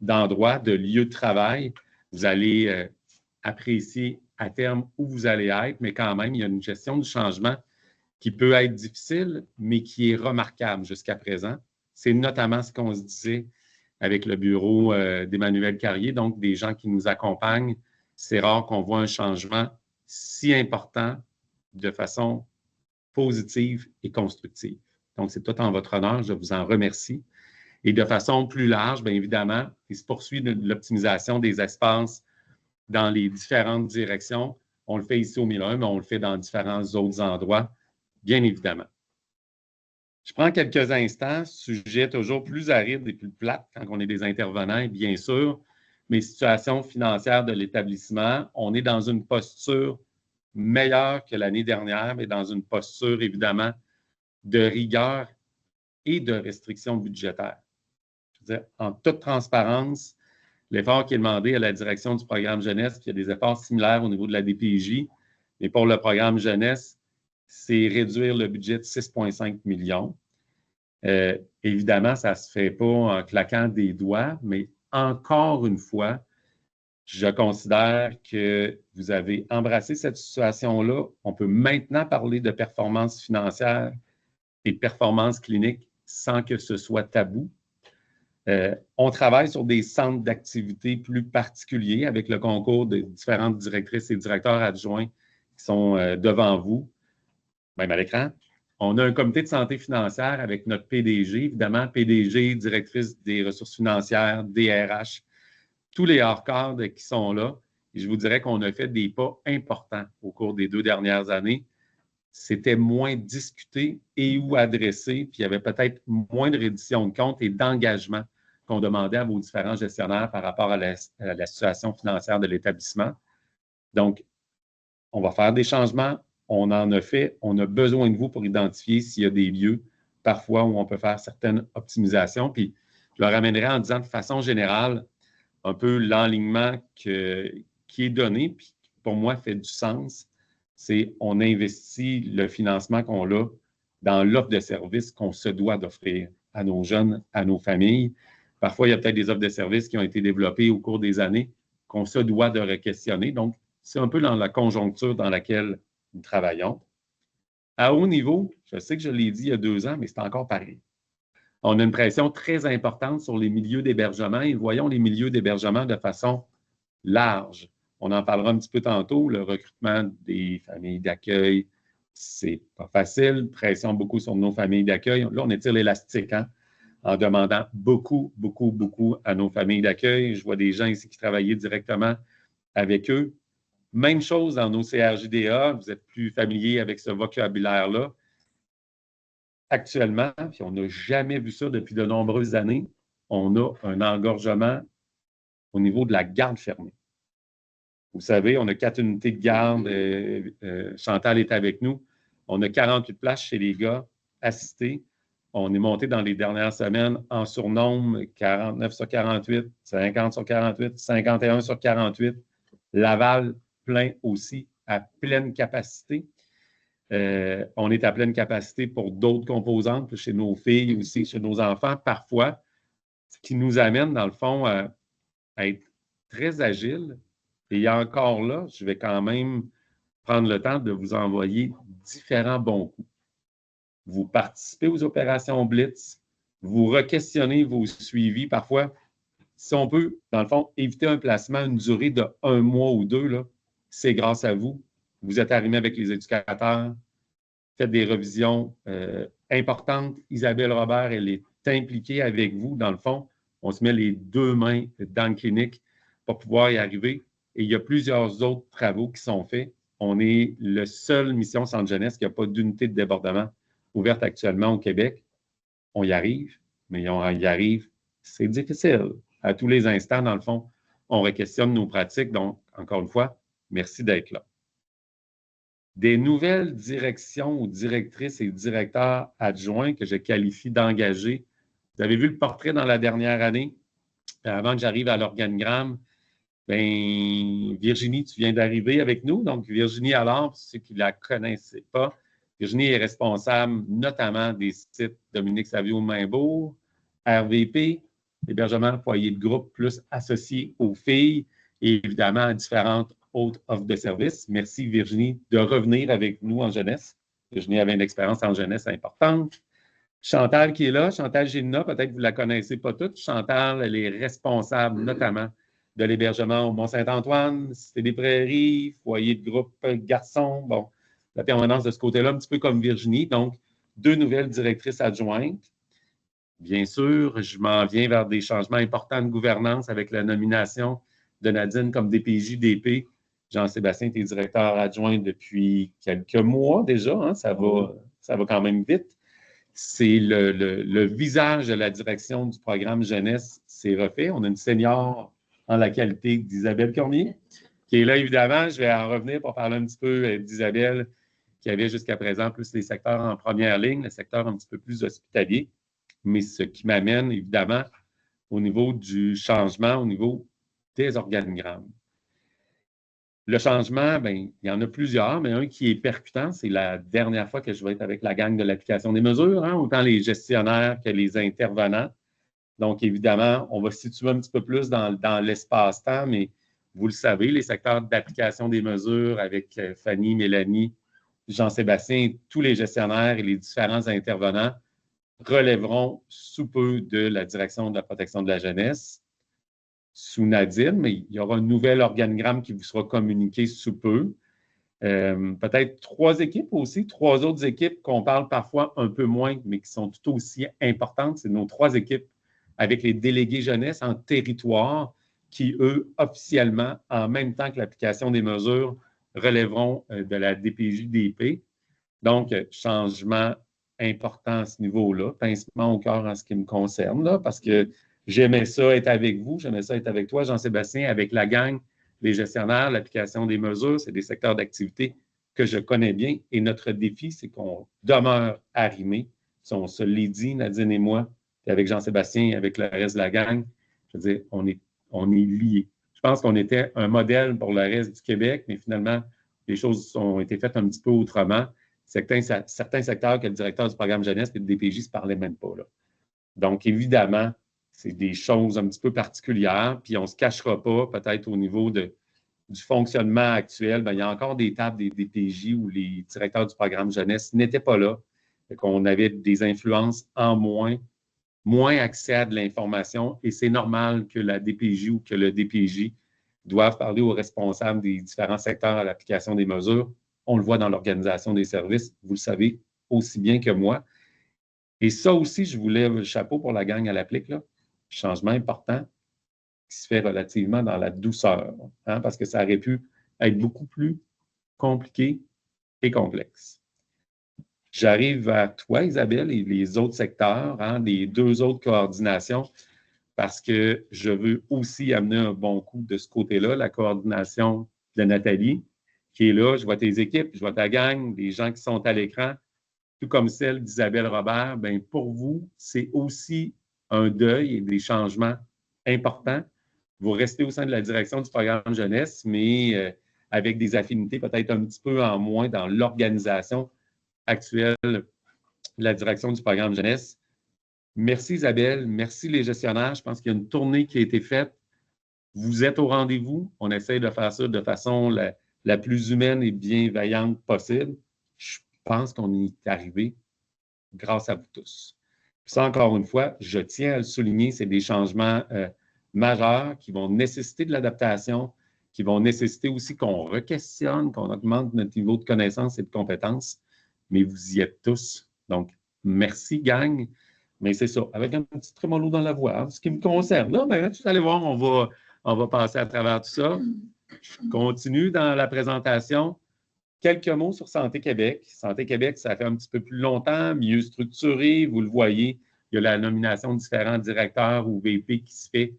d'endroits, de lieux de travail. Vous allez apprécier à terme où vous allez être, mais quand même, il y a une gestion du changement qui peut être difficile, mais qui est remarquable jusqu'à présent. C'est notamment ce qu'on se disait avec le bureau d'Emmanuel Carrier, donc des gens qui nous accompagnent. C'est rare qu'on voit un changement si important de façon positive et constructive. Donc, c'est tout en votre honneur, je vous en remercie. Et de façon plus large, bien évidemment, il se poursuit l'optimisation des espaces dans les différentes directions. On le fait ici au Milan, mais on le fait dans différents autres endroits, bien évidemment. Je prends quelques instants, sujet toujours plus aride et plus plate quand on est des intervenants, et bien sûr, mes situations financières de l'établissement. On est dans une posture meilleure que l'année dernière, mais dans une posture, évidemment, de rigueur et de restriction budgétaire. Je veux dire, en toute transparence, l'effort qui est demandé à la direction du programme jeunesse, puis il y a des efforts similaires au niveau de la DPJ, mais pour le programme jeunesse, c'est réduire le budget de 6,5 millions. Évidemment, ça ne se fait pas en claquant des doigts, mais encore une fois, je considère que vous avez embrassé cette situation-là. On peut maintenant parler de performance financière et performance clinique sans que ce soit tabou. On travaille sur des centres d'activité plus particuliers avec le concours de différentes directrices et directeurs adjoints qui sont devant vous, même à l'écran. On a un comité de santé financière avec notre PDG, évidemment, PDG, directrice des ressources financières, DRH, tous les hors-cadres qui sont là. Et je vous dirais qu'on a fait des pas importants au cours des 2 dernières années. C'était moins discuté et ou adressé, puis il y avait peut-être moins de reddition de comptes et d'engagement qu'on demandait à vos différents gestionnaires par rapport à la situation financière de l'établissement. Donc, on va faire des changements. On en a fait. On a besoin de vous pour identifier s'il y a des lieux, parfois, où on peut faire certaines optimisations. Puis, je le ramènerai en disant de façon générale, un peu l'enlignement qui est donné, puis qui, pour moi, fait du sens. C'est on investit le financement qu'on a dans l'offre de services qu'on se doit d'offrir à nos jeunes, à nos familles. Parfois, il y a peut-être des offres de services qui ont été développées au cours des années qu'on se doit de re-questionner. Donc, c'est un peu dans la conjoncture dans laquelle nous travaillons. À haut niveau, je sais que je l'ai dit il y a 2 ans, mais c'est encore pareil. On a une pression très importante sur les milieux d'hébergement et voyons les milieux d'hébergement de façon large. On en parlera un petit peu tantôt. Le recrutement des familles d'accueil, c'est pas facile. Pression beaucoup sur nos familles d'accueil. Là, on étire l'élastique, hein, en demandant beaucoup à nos familles d'accueil. Je vois des gens ici qui travaillaient directement avec eux. Même chose dans nos CRJDA. Vous êtes plus familiers avec ce vocabulaire-là. Actuellement, puis on n'a jamais vu ça depuis de nombreuses années, on a un engorgement au niveau de la garde fermée. Vous savez, on a 4 unités de garde. Chantal est avec nous. On a 48 places chez les gars assistés. On est monté dans les dernières semaines en surnombre 49 sur 48, 50 sur 48, 51 sur 48. Laval, plein aussi, à pleine capacité. On est à pleine capacité pour d'autres composantes, chez nos filles aussi, chez nos enfants, parfois, ce qui nous amène, dans le fond, à être très agile. Et encore là, je vais quand même prendre le temps de vous envoyer différents bons coups. Vous participez aux opérations Blitz, vous re-questionnez vos suivis. Parfois, si on peut, dans le fond, éviter un placement une durée de 1 mois ou 2, là, c'est grâce à vous. Vous êtes arrimés avec les éducateurs, faites des revisions importantes. Isabelle Robert, elle est impliquée avec vous. Dans le fond, on se met les 2 mains dans le clinique pour pouvoir y arriver. Et il y a plusieurs autres travaux qui sont faits. On est le seul mission Centre Jeunesse qui n'a pas d'unité de débordement ouverte actuellement au Québec. On y arrive, mais on y arrive, c'est difficile. À tous les instants, dans le fond, on requestionne nos pratiques. Donc, encore une fois, merci d'être là. Des nouvelles directions ou directrices et directeurs adjoints que je qualifie d'engagés. Vous avez vu le portrait dans la dernière année. Avant que j'arrive à l'organigramme, bien, Virginie, tu viens d'arriver avec nous. Donc, Virginie Allard, pour ceux qui ne la connaissaient pas, Virginie est responsable notamment des sites Dominique Savio-Mainbourg, RVP, hébergement foyer de groupe plus associé aux filles et évidemment différentes autres offres de services. Merci Virginie de revenir avec nous en jeunesse. Virginie avait une expérience en jeunesse importante. Chantal qui est là, Chantal Gélina, peut-être que vous ne la connaissez pas toutes. Chantal, elle est responsable notamment de l'hébergement au Mont-Saint-Antoine, Cité des Prairies, foyer de groupe garçons. Bon, la permanence de ce côté-là, un petit peu comme Virginie. Donc, 2 nouvelles directrices adjointes. Bien sûr, je m'en viens vers des changements importants de gouvernance avec la nomination de Nadine comme DPJ-DP. Jean-Sébastien, tu es directeur adjoint depuis quelques mois déjà. Hein? Ça va quand même vite. C'est le visage de la direction du programme jeunesse, c'est refait. On a une senior en la qualité d'Isabelle Cormier, qui est là, évidemment. Je vais en revenir pour parler un petit peu d'Isabelle, qui avait jusqu'à présent plus les secteurs en première ligne, le secteur un petit peu plus hospitalier. Mais ce qui m'amène, évidemment, au niveau du changement, au niveau des organigrammes. Le changement, bien, il y en a plusieurs, mais un qui est percutant, c'est la dernière fois que je vais être avec la gang de l'application des mesures, hein, autant les gestionnaires que les intervenants. Donc, évidemment, on va se situer un petit peu plus dans l'espace-temps, mais vous le savez, les secteurs d'application des mesures avec Fanny, Mélanie, Jean-Sébastien, tous les gestionnaires et les différents intervenants relèveront sous peu de la direction de la protection de la jeunesse, sous Nadine, mais il y aura un nouvel organigramme qui vous sera communiqué sous peu. Peut-être 3 équipes aussi, 3 autres équipes qu'on parle parfois un peu moins, mais qui sont tout aussi importantes. C'est nos 3 équipes avec les délégués jeunesse en territoire qui, eux, officiellement, en même temps que l'application des mesures, relèveront de la DPJ-DP. Donc, changement important à ce niveau-là, pincement au cœur en ce qui me concerne, là, parce que j'aimais ça être avec vous, j'aimais ça être avec toi, Jean-Sébastien, avec la gang, les gestionnaires, l'application des mesures, c'est des secteurs d'activité que je connais bien. Et notre défi, c'est qu'on demeure arrimés. Si on se l'est dit, Nadine et moi, et avec Jean-Sébastien et avec le reste de la gang, je veux dire, on est liés. Je pense qu'on était un modèle pour le reste du Québec, mais finalement, les choses ont été faites un petit peu autrement. Certains secteurs que le directeur du programme jeunesse et le DPJ ne se parlaient même pas, là. Donc, évidemment, c'est des choses un petit peu particulières, puis on ne se cachera pas, peut-être au niveau du fonctionnement actuel, bien, il y a encore des tables des DPJ où les directeurs du programme jeunesse n'étaient pas là, qu'on avait des influences en moins accès à de l'information, et c'est normal que la DPJ ou que le DPJ doivent parler aux responsables des différents secteurs à l'application des mesures. On le voit dans l'organisation des services, vous le savez aussi bien que moi. Et ça aussi, je vous lève le chapeau pour la gang à l'applique, là. Changement important qui se fait relativement dans la douceur, hein, parce que ça aurait pu être beaucoup plus compliqué et complexe. J'arrive à toi, Isabelle, et les autres secteurs, hein, les 2 autres coordinations, parce que je veux aussi amener un bon coup de ce côté-là, la coordination de Nathalie, qui est là. Je vois tes équipes, je vois ta gang, des gens qui sont à l'écran, tout comme celle d'Isabelle Robert. Bien, pour vous, c'est aussi un deuil et des changements importants. Vous restez au sein de la direction du programme jeunesse, mais avec des affinités peut-être un petit peu en moins dans l'organisation actuelle de la direction du programme jeunesse. Merci Isabelle, merci les gestionnaires. Je pense qu'il y a une tournée qui a été faite. Vous êtes au rendez-vous. On essaie de faire ça de façon la plus humaine et bienveillante possible. Je pense qu'on y est arrivé grâce à vous tous. Ça, encore une fois, je tiens à le souligner, c'est des changements majeurs qui vont nécessiter de l'adaptation, qui vont nécessiter aussi qu'on re-questionne, qu'on augmente notre niveau de connaissance et de compétences, mais vous y êtes tous. Donc, merci, gang. Mais c'est ça, avec un petit trémolo dans la voix, ce qui me concerne. Là, ben, vous allez voir, on va passer à travers tout ça. Je continue dans la présentation. Quelques mots sur Santé Québec. Santé Québec, ça fait un petit peu plus longtemps, mieux structuré. Vous le voyez, il y a la nomination de différents directeurs ou VP qui se fait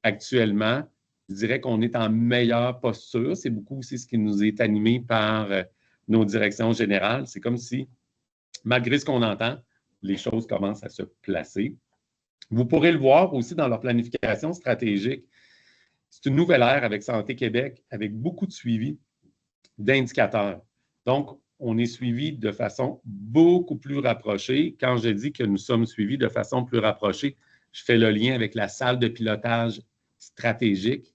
actuellement. Je dirais qu'on est en meilleure posture. C'est beaucoup aussi ce qui nous est animé par nos directions générales. C'est comme si, malgré ce qu'on entend, les choses commencent à se placer. Vous pourrez le voir aussi dans leur planification stratégique. C'est une nouvelle ère avec Santé Québec, avec beaucoup de suivi d'indicateurs. Donc, on est suivi de façon beaucoup plus rapprochée. Quand je dis que nous sommes suivis de façon plus rapprochée, je fais le lien avec la salle de pilotage stratégique.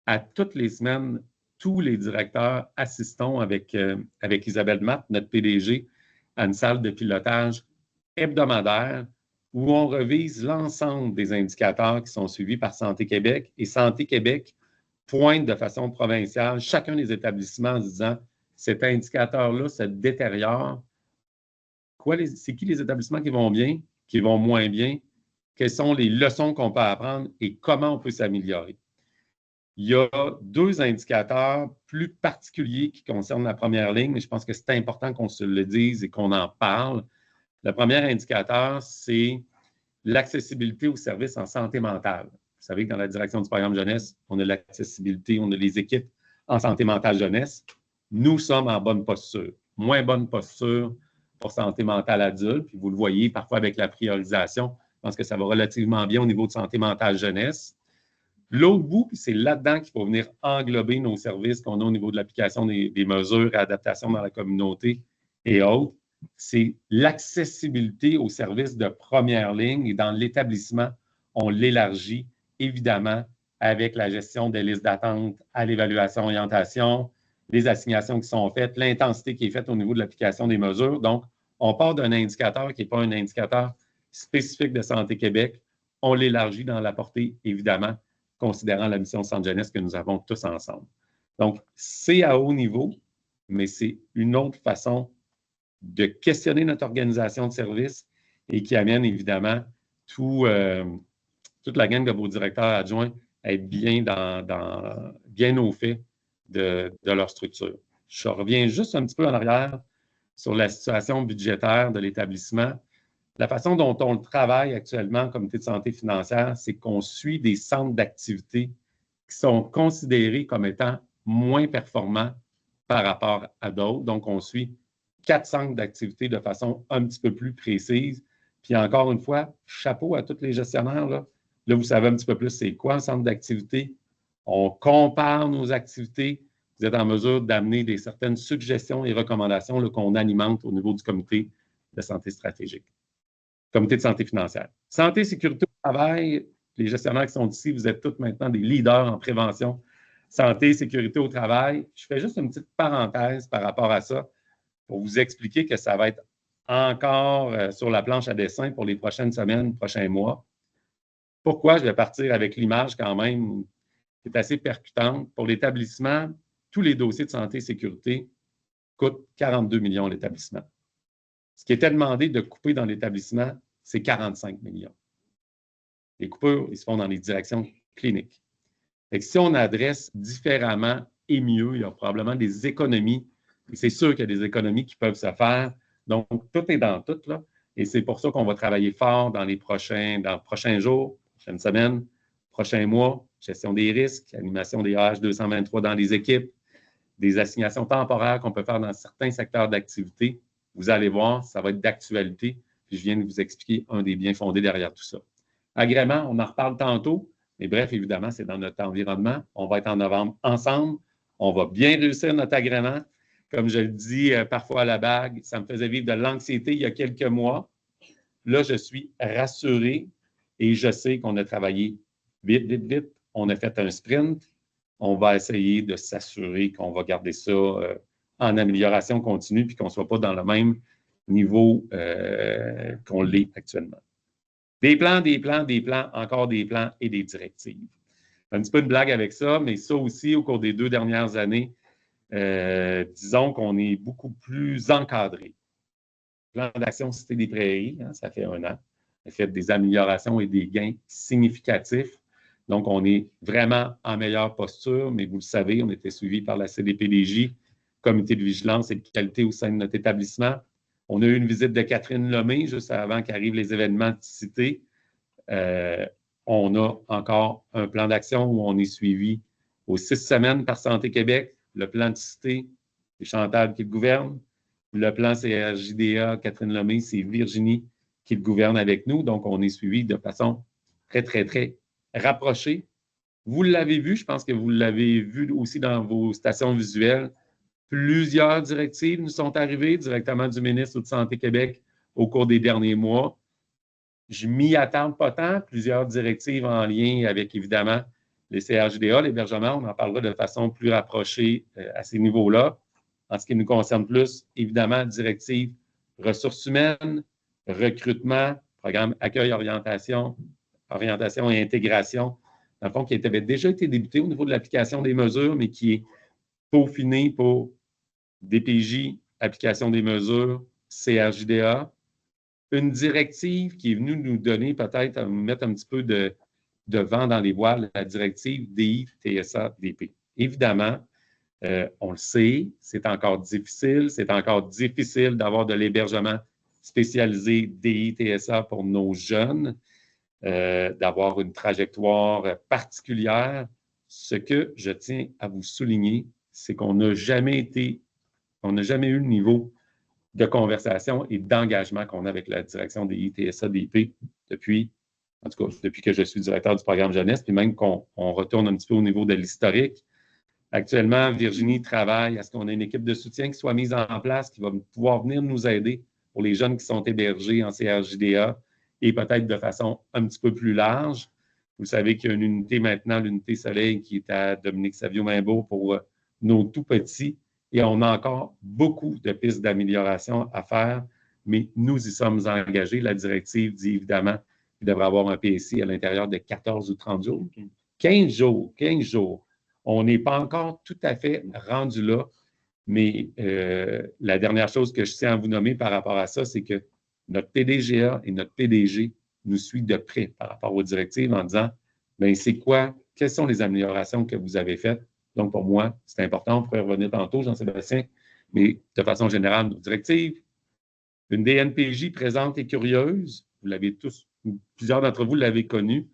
À toutes les semaines, tous les directeurs assistons avec Isabelle Matt, notre PDG, à une salle de pilotage hebdomadaire où on revise l'ensemble des indicateurs qui sont suivis par Santé Québec. Et Santé Québec pointe de façon provinciale chacun des établissements en disant cet indicateur-là se détériore. C'est qui les établissements qui vont bien, qui vont moins bien? Quelles sont les leçons qu'on peut apprendre et comment on peut s'améliorer? Il y a 2 indicateurs plus particuliers qui concernent la première ligne, mais je pense que c'est important qu'on se le dise et qu'on en parle. Le premier indicateur, c'est l'accessibilité aux services en santé mentale. Vous savez que dans la direction du programme jeunesse, on a l'accessibilité, on a les équipes en santé mentale jeunesse. Nous sommes en bonne posture. Moins bonne posture pour santé mentale adulte, puis vous le voyez parfois avec la priorisation. Je pense que ça va relativement bien au niveau de santé mentale jeunesse. L'autre bout, puis c'est là-dedans qu'il faut venir englober nos services qu'on a au niveau de l'application des mesures et adaptation dans la communauté et autres, c'est l'accessibilité aux services de première ligne. Et dans l'établissement, on l'élargit évidemment avec la gestion des listes d'attente à l'évaluation orientation, les assignations qui sont faites, l'intensité qui est faite au niveau de l'application des mesures. Donc, on part d'un indicateur qui n'est pas un indicateur spécifique de Santé Québec. On l'élargit dans la portée, évidemment, considérant la mission Centre Jeunesse que nous avons tous ensemble. Donc, c'est à haut niveau, mais c'est une autre façon de questionner notre organisation de service et qui amène évidemment toute la gang de vos directeurs adjoints à être bien, bien au fait de leur structure. Je reviens juste un petit peu en arrière sur la situation budgétaire de l'établissement. La façon dont on le travaille actuellement au comité de santé financière, c'est qu'on suit des centres d'activité qui sont considérés comme étant moins performants par rapport à d'autres. Donc, on suit 4 centres d'activité de façon un petit peu plus précise. Puis encore une fois, chapeau à tous les gestionnaires. Là, vous savez un petit peu plus c'est quoi un centre d'activité. On compare nos activités. Vous êtes en mesure d'amener certaines suggestions et recommandations qu'on alimente au niveau du comité de santé stratégique. Comité de santé financière. Santé, sécurité au travail, les gestionnaires qui sont ici, vous êtes tous maintenant des leaders en prévention. Santé, sécurité au travail. Je fais juste une petite parenthèse par rapport à ça pour vous expliquer que ça va être encore sur la planche à dessin pour les prochaines semaines, prochains mois. Pourquoi je vais partir avec l'image quand même qui est assez percutante? Pour l'établissement, tous les dossiers de santé et sécurité coûtent 42 millions à l'établissement. Ce qui était demandé de couper dans l'établissement, c'est 45 millions. Les coupures, ils se font dans les directions cliniques. Et si on adresse différemment et mieux, il y a probablement des économies. Et c'est sûr qu'il y a des économies qui peuvent se faire. Donc, tout est dans tout, là. Et c'est pour ça qu'on va travailler fort dans les prochains jours, prochaines semaines, prochains mois, gestion des risques, animation des AH223 dans les équipes, des assignations temporaires qu'on peut faire dans certains secteurs d'activité. Vous allez voir, ça va être d'actualité. Puis je viens de vous expliquer un des biens fondés derrière tout ça. Agrément, on en reparle tantôt. Mais bref, évidemment, c'est dans notre environnement. On va être en novembre ensemble. On va bien réussir notre agrément. Comme je le dis parfois à la bague, ça me faisait vivre de l'anxiété il y a quelques mois. Là, je suis rassuré et je sais qu'on a travaillé vite, vite, vite. On a fait un sprint. On va essayer de s'assurer qu'on va garder ça en amélioration continue puis qu'on ne soit pas dans le même niveau qu'on l'est actuellement. Des plans, encore des plans et des directives. Un petit peu de blague avec ça, mais ça aussi, au cours des 2 dernières années, disons qu'on est beaucoup plus encadré. Le plan d'action Cité des Prairies, ça fait 1 an, a fait des améliorations et des gains significatifs. Donc, on est vraiment en meilleure posture, mais vous le savez, on était suivi par la CDPDJ, Comité de vigilance et de qualité au sein de notre établissement. On a eu une visite de Catherine Lemay juste avant qu'arrivent les événements cités. On a encore un plan d'action où on est suivi aux 6 semaines par Santé Québec, le plan de cité, c'est Chantal qui le gouverne, le plan CRJDA, Catherine Lemay, c'est Virginie qui le gouverne avec nous. Donc, on est suivi de façon très, très, très rapprochée. Vous l'avez vu, je pense que vous l'avez vu aussi dans vos stations visuelles. Plusieurs directives nous sont arrivées directement du ministre de Santé Québec au cours des derniers mois. Je m'y attends pas tant. Plusieurs directives en lien avec, évidemment, les CRJDA, l'hébergement. On en parlera de façon plus rapprochée à ces niveaux-là. En ce qui nous concerne plus, évidemment, directives ressources humaines, recrutement, programme accueil, orientation et intégration, dans le fond, qui avait déjà été débuté au niveau de l'application des mesures, mais qui est peaufiné pour DPJ, application des mesures, CRJDA. Une directive qui est venue nous donner peut-être, mettre un petit peu de vent dans les voiles, la directive DI-TSA-DP. Évidemment, on le sait, c'est encore difficile d'avoir de l'hébergement spécialisé DI-TSA pour nos jeunes, d'avoir une trajectoire particulière. Ce que je tiens à vous souligner, c'est qu'on n'a jamais eu le niveau de conversation et d'engagement qu'on a avec la direction des ITSA-DP depuis que je suis directeur du programme jeunesse, puis même qu'on retourne un petit peu au niveau de l'historique. Actuellement, Virginie travaille à ce qu'on ait une équipe de soutien qui soit mise en place, qui va pouvoir venir nous aider pour les jeunes qui sont hébergés en CRJDA et peut-être de façon un petit peu plus large. Vous savez qu'il y a une unité maintenant, l'unité Soleil, qui est à Dominique Savio-Mainbourg pour nos tout-petits. Et on a encore beaucoup de pistes d'amélioration à faire, mais nous y sommes engagés. La directive dit évidemment qu'il devrait avoir un PSI à l'intérieur de 14 ou 30 jours. 15 jours. On n'est pas encore tout à fait rendu là, mais la dernière chose que je tiens à vous nommer par rapport à ça, c'est que notre PDGA et notre PDG nous suivent de près par rapport aux directives en disant, bien, c'est quoi, quelles sont les améliorations que vous avez faites? Donc, pour moi, c'est important. On pourrait revenir tantôt, Jean-Sébastien, mais de façon générale, nos directives. Une DNPJ présente et curieuse, vous l'avez tous, plusieurs d'entre vous l'avez connue,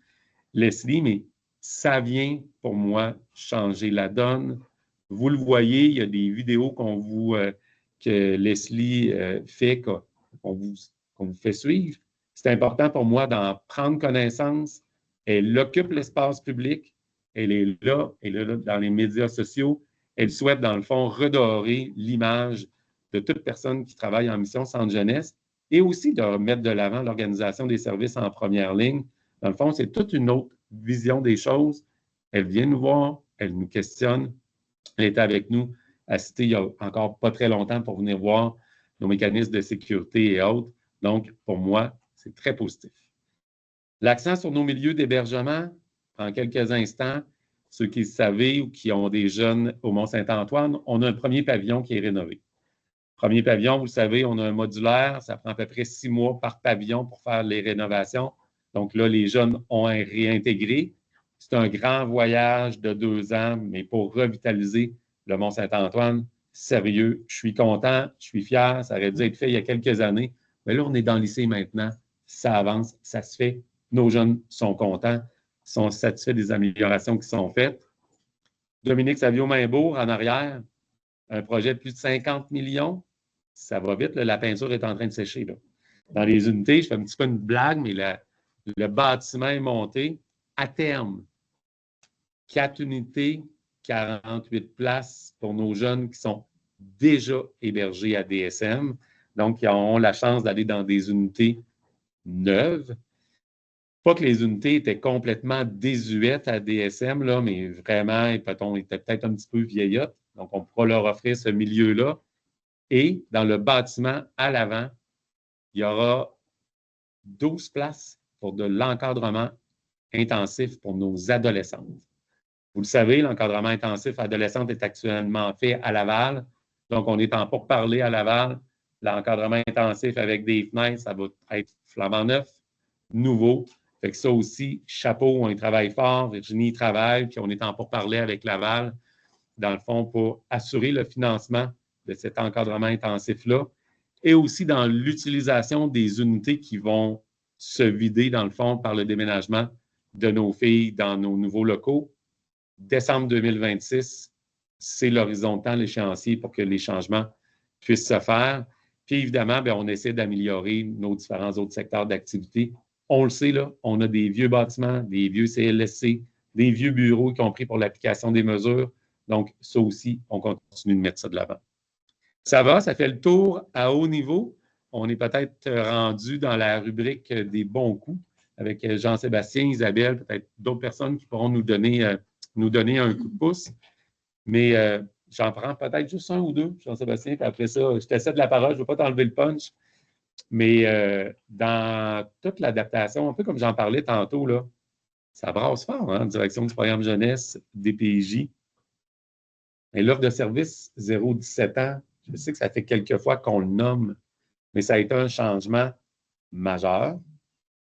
Leslie, mais ça vient, pour moi, changer la donne. Vous le voyez, il y a des vidéos que Leslie fait, qu'on vous fait suivre. C'est important pour moi d'en prendre connaissance. Elle occupe l'espace public. Elle est là dans les médias sociaux. Elle souhaite, dans le fond, redorer l'image de toute personne qui travaille en mission centre jeunesse et aussi de remettre de l'avant l'organisation des services en première ligne. Dans le fond, c'est toute une autre vision des choses. Elle vient nous voir, elle nous questionne. Elle était avec nous à Cité il y a encore pas très longtemps pour venir voir nos mécanismes de sécurité et autres. Donc, pour moi, c'est très positif. L'accent sur nos milieux d'hébergement, en quelques instants, ceux qui le savaient ou qui ont des jeunes au Mont-Saint-Antoine, on a un premier pavillon qui est rénové. Premier pavillon, vous le savez, on a un modulaire, ça prend à peu près 6 mois par pavillon pour faire les rénovations. Donc là, les jeunes ont un réintégré. C'est un grand voyage de 2 ans, mais pour revitaliser le Mont-Saint-Antoine, sérieux, je suis content, je suis fier, ça aurait dû être fait il y a quelques années. Mais là, on est dans le lycée maintenant, ça avance, ça se fait. Nos jeunes sont contents, sont satisfaits des améliorations qui sont faites. Dominique Savio-Mainbourg, en arrière, un projet de plus de 50 millions. Ça va vite, là, la peinture est en train de sécher. Là. Dans les unités, je fais un petit peu une blague, mais le bâtiment est monté. À terme, 4 unités, 48 places pour nos jeunes qui sont déjà hébergés à DSM. Donc, ils ont la chance d'aller dans des unités neuves. Pas que les unités étaient complètement désuètes à DSM, là, mais vraiment, ils étaient peut-être un petit peu vieillottes. Donc, on pourra leur offrir ce milieu-là. Et dans le bâtiment à l'avant, il y aura 12 places pour de l'encadrement intensif pour nos adolescentes. Vous le savez, l'encadrement intensif adolescente est actuellement fait à Laval. Donc, on est en pourparlers à Laval. L'encadrement intensif avec des fenêtres, ça va être flambant neuf, nouveau. Fait que ça aussi, chapeau, on y travaille fort. Virginie y travaille, puis on est en pourparlers avec Laval, dans le fond, pour assurer le financement de cet encadrement intensif-là et aussi dans l'utilisation des unités qui vont se vider, dans le fond, par le déménagement de nos filles dans nos nouveaux locaux. Décembre 2026, c'est l'horizon de temps, l'échéancier, pour que les changements puissent se faire. Puis évidemment, bien, on essaie d'améliorer nos différents autres secteurs d'activité. On le sait, là, on a des vieux bâtiments, des vieux CLSC, des vieux bureaux, y compris pour l'application des mesures. Donc, ça aussi, on continue de mettre ça de l'avant. Ça va, ça fait le tour à haut niveau. On est peut-être rendu dans la rubrique des bons coups avec Jean-Sébastien, Isabelle, peut-être d'autres personnes qui pourront nous donner un coup de pouce. Mais j'en prends peut-être juste un ou deux, Jean-Sébastien, puis après ça, je te cède la parole, je ne veux pas t'enlever le punch. Mais dans toute l'adaptation, un peu comme j'en parlais tantôt, là, ça brasse fort, hein, direction du programme jeunesse, DPJ. Et l'offre de service 0-17 ans, je sais que ça fait quelques fois qu'on le nomme, mais ça a été un changement majeur,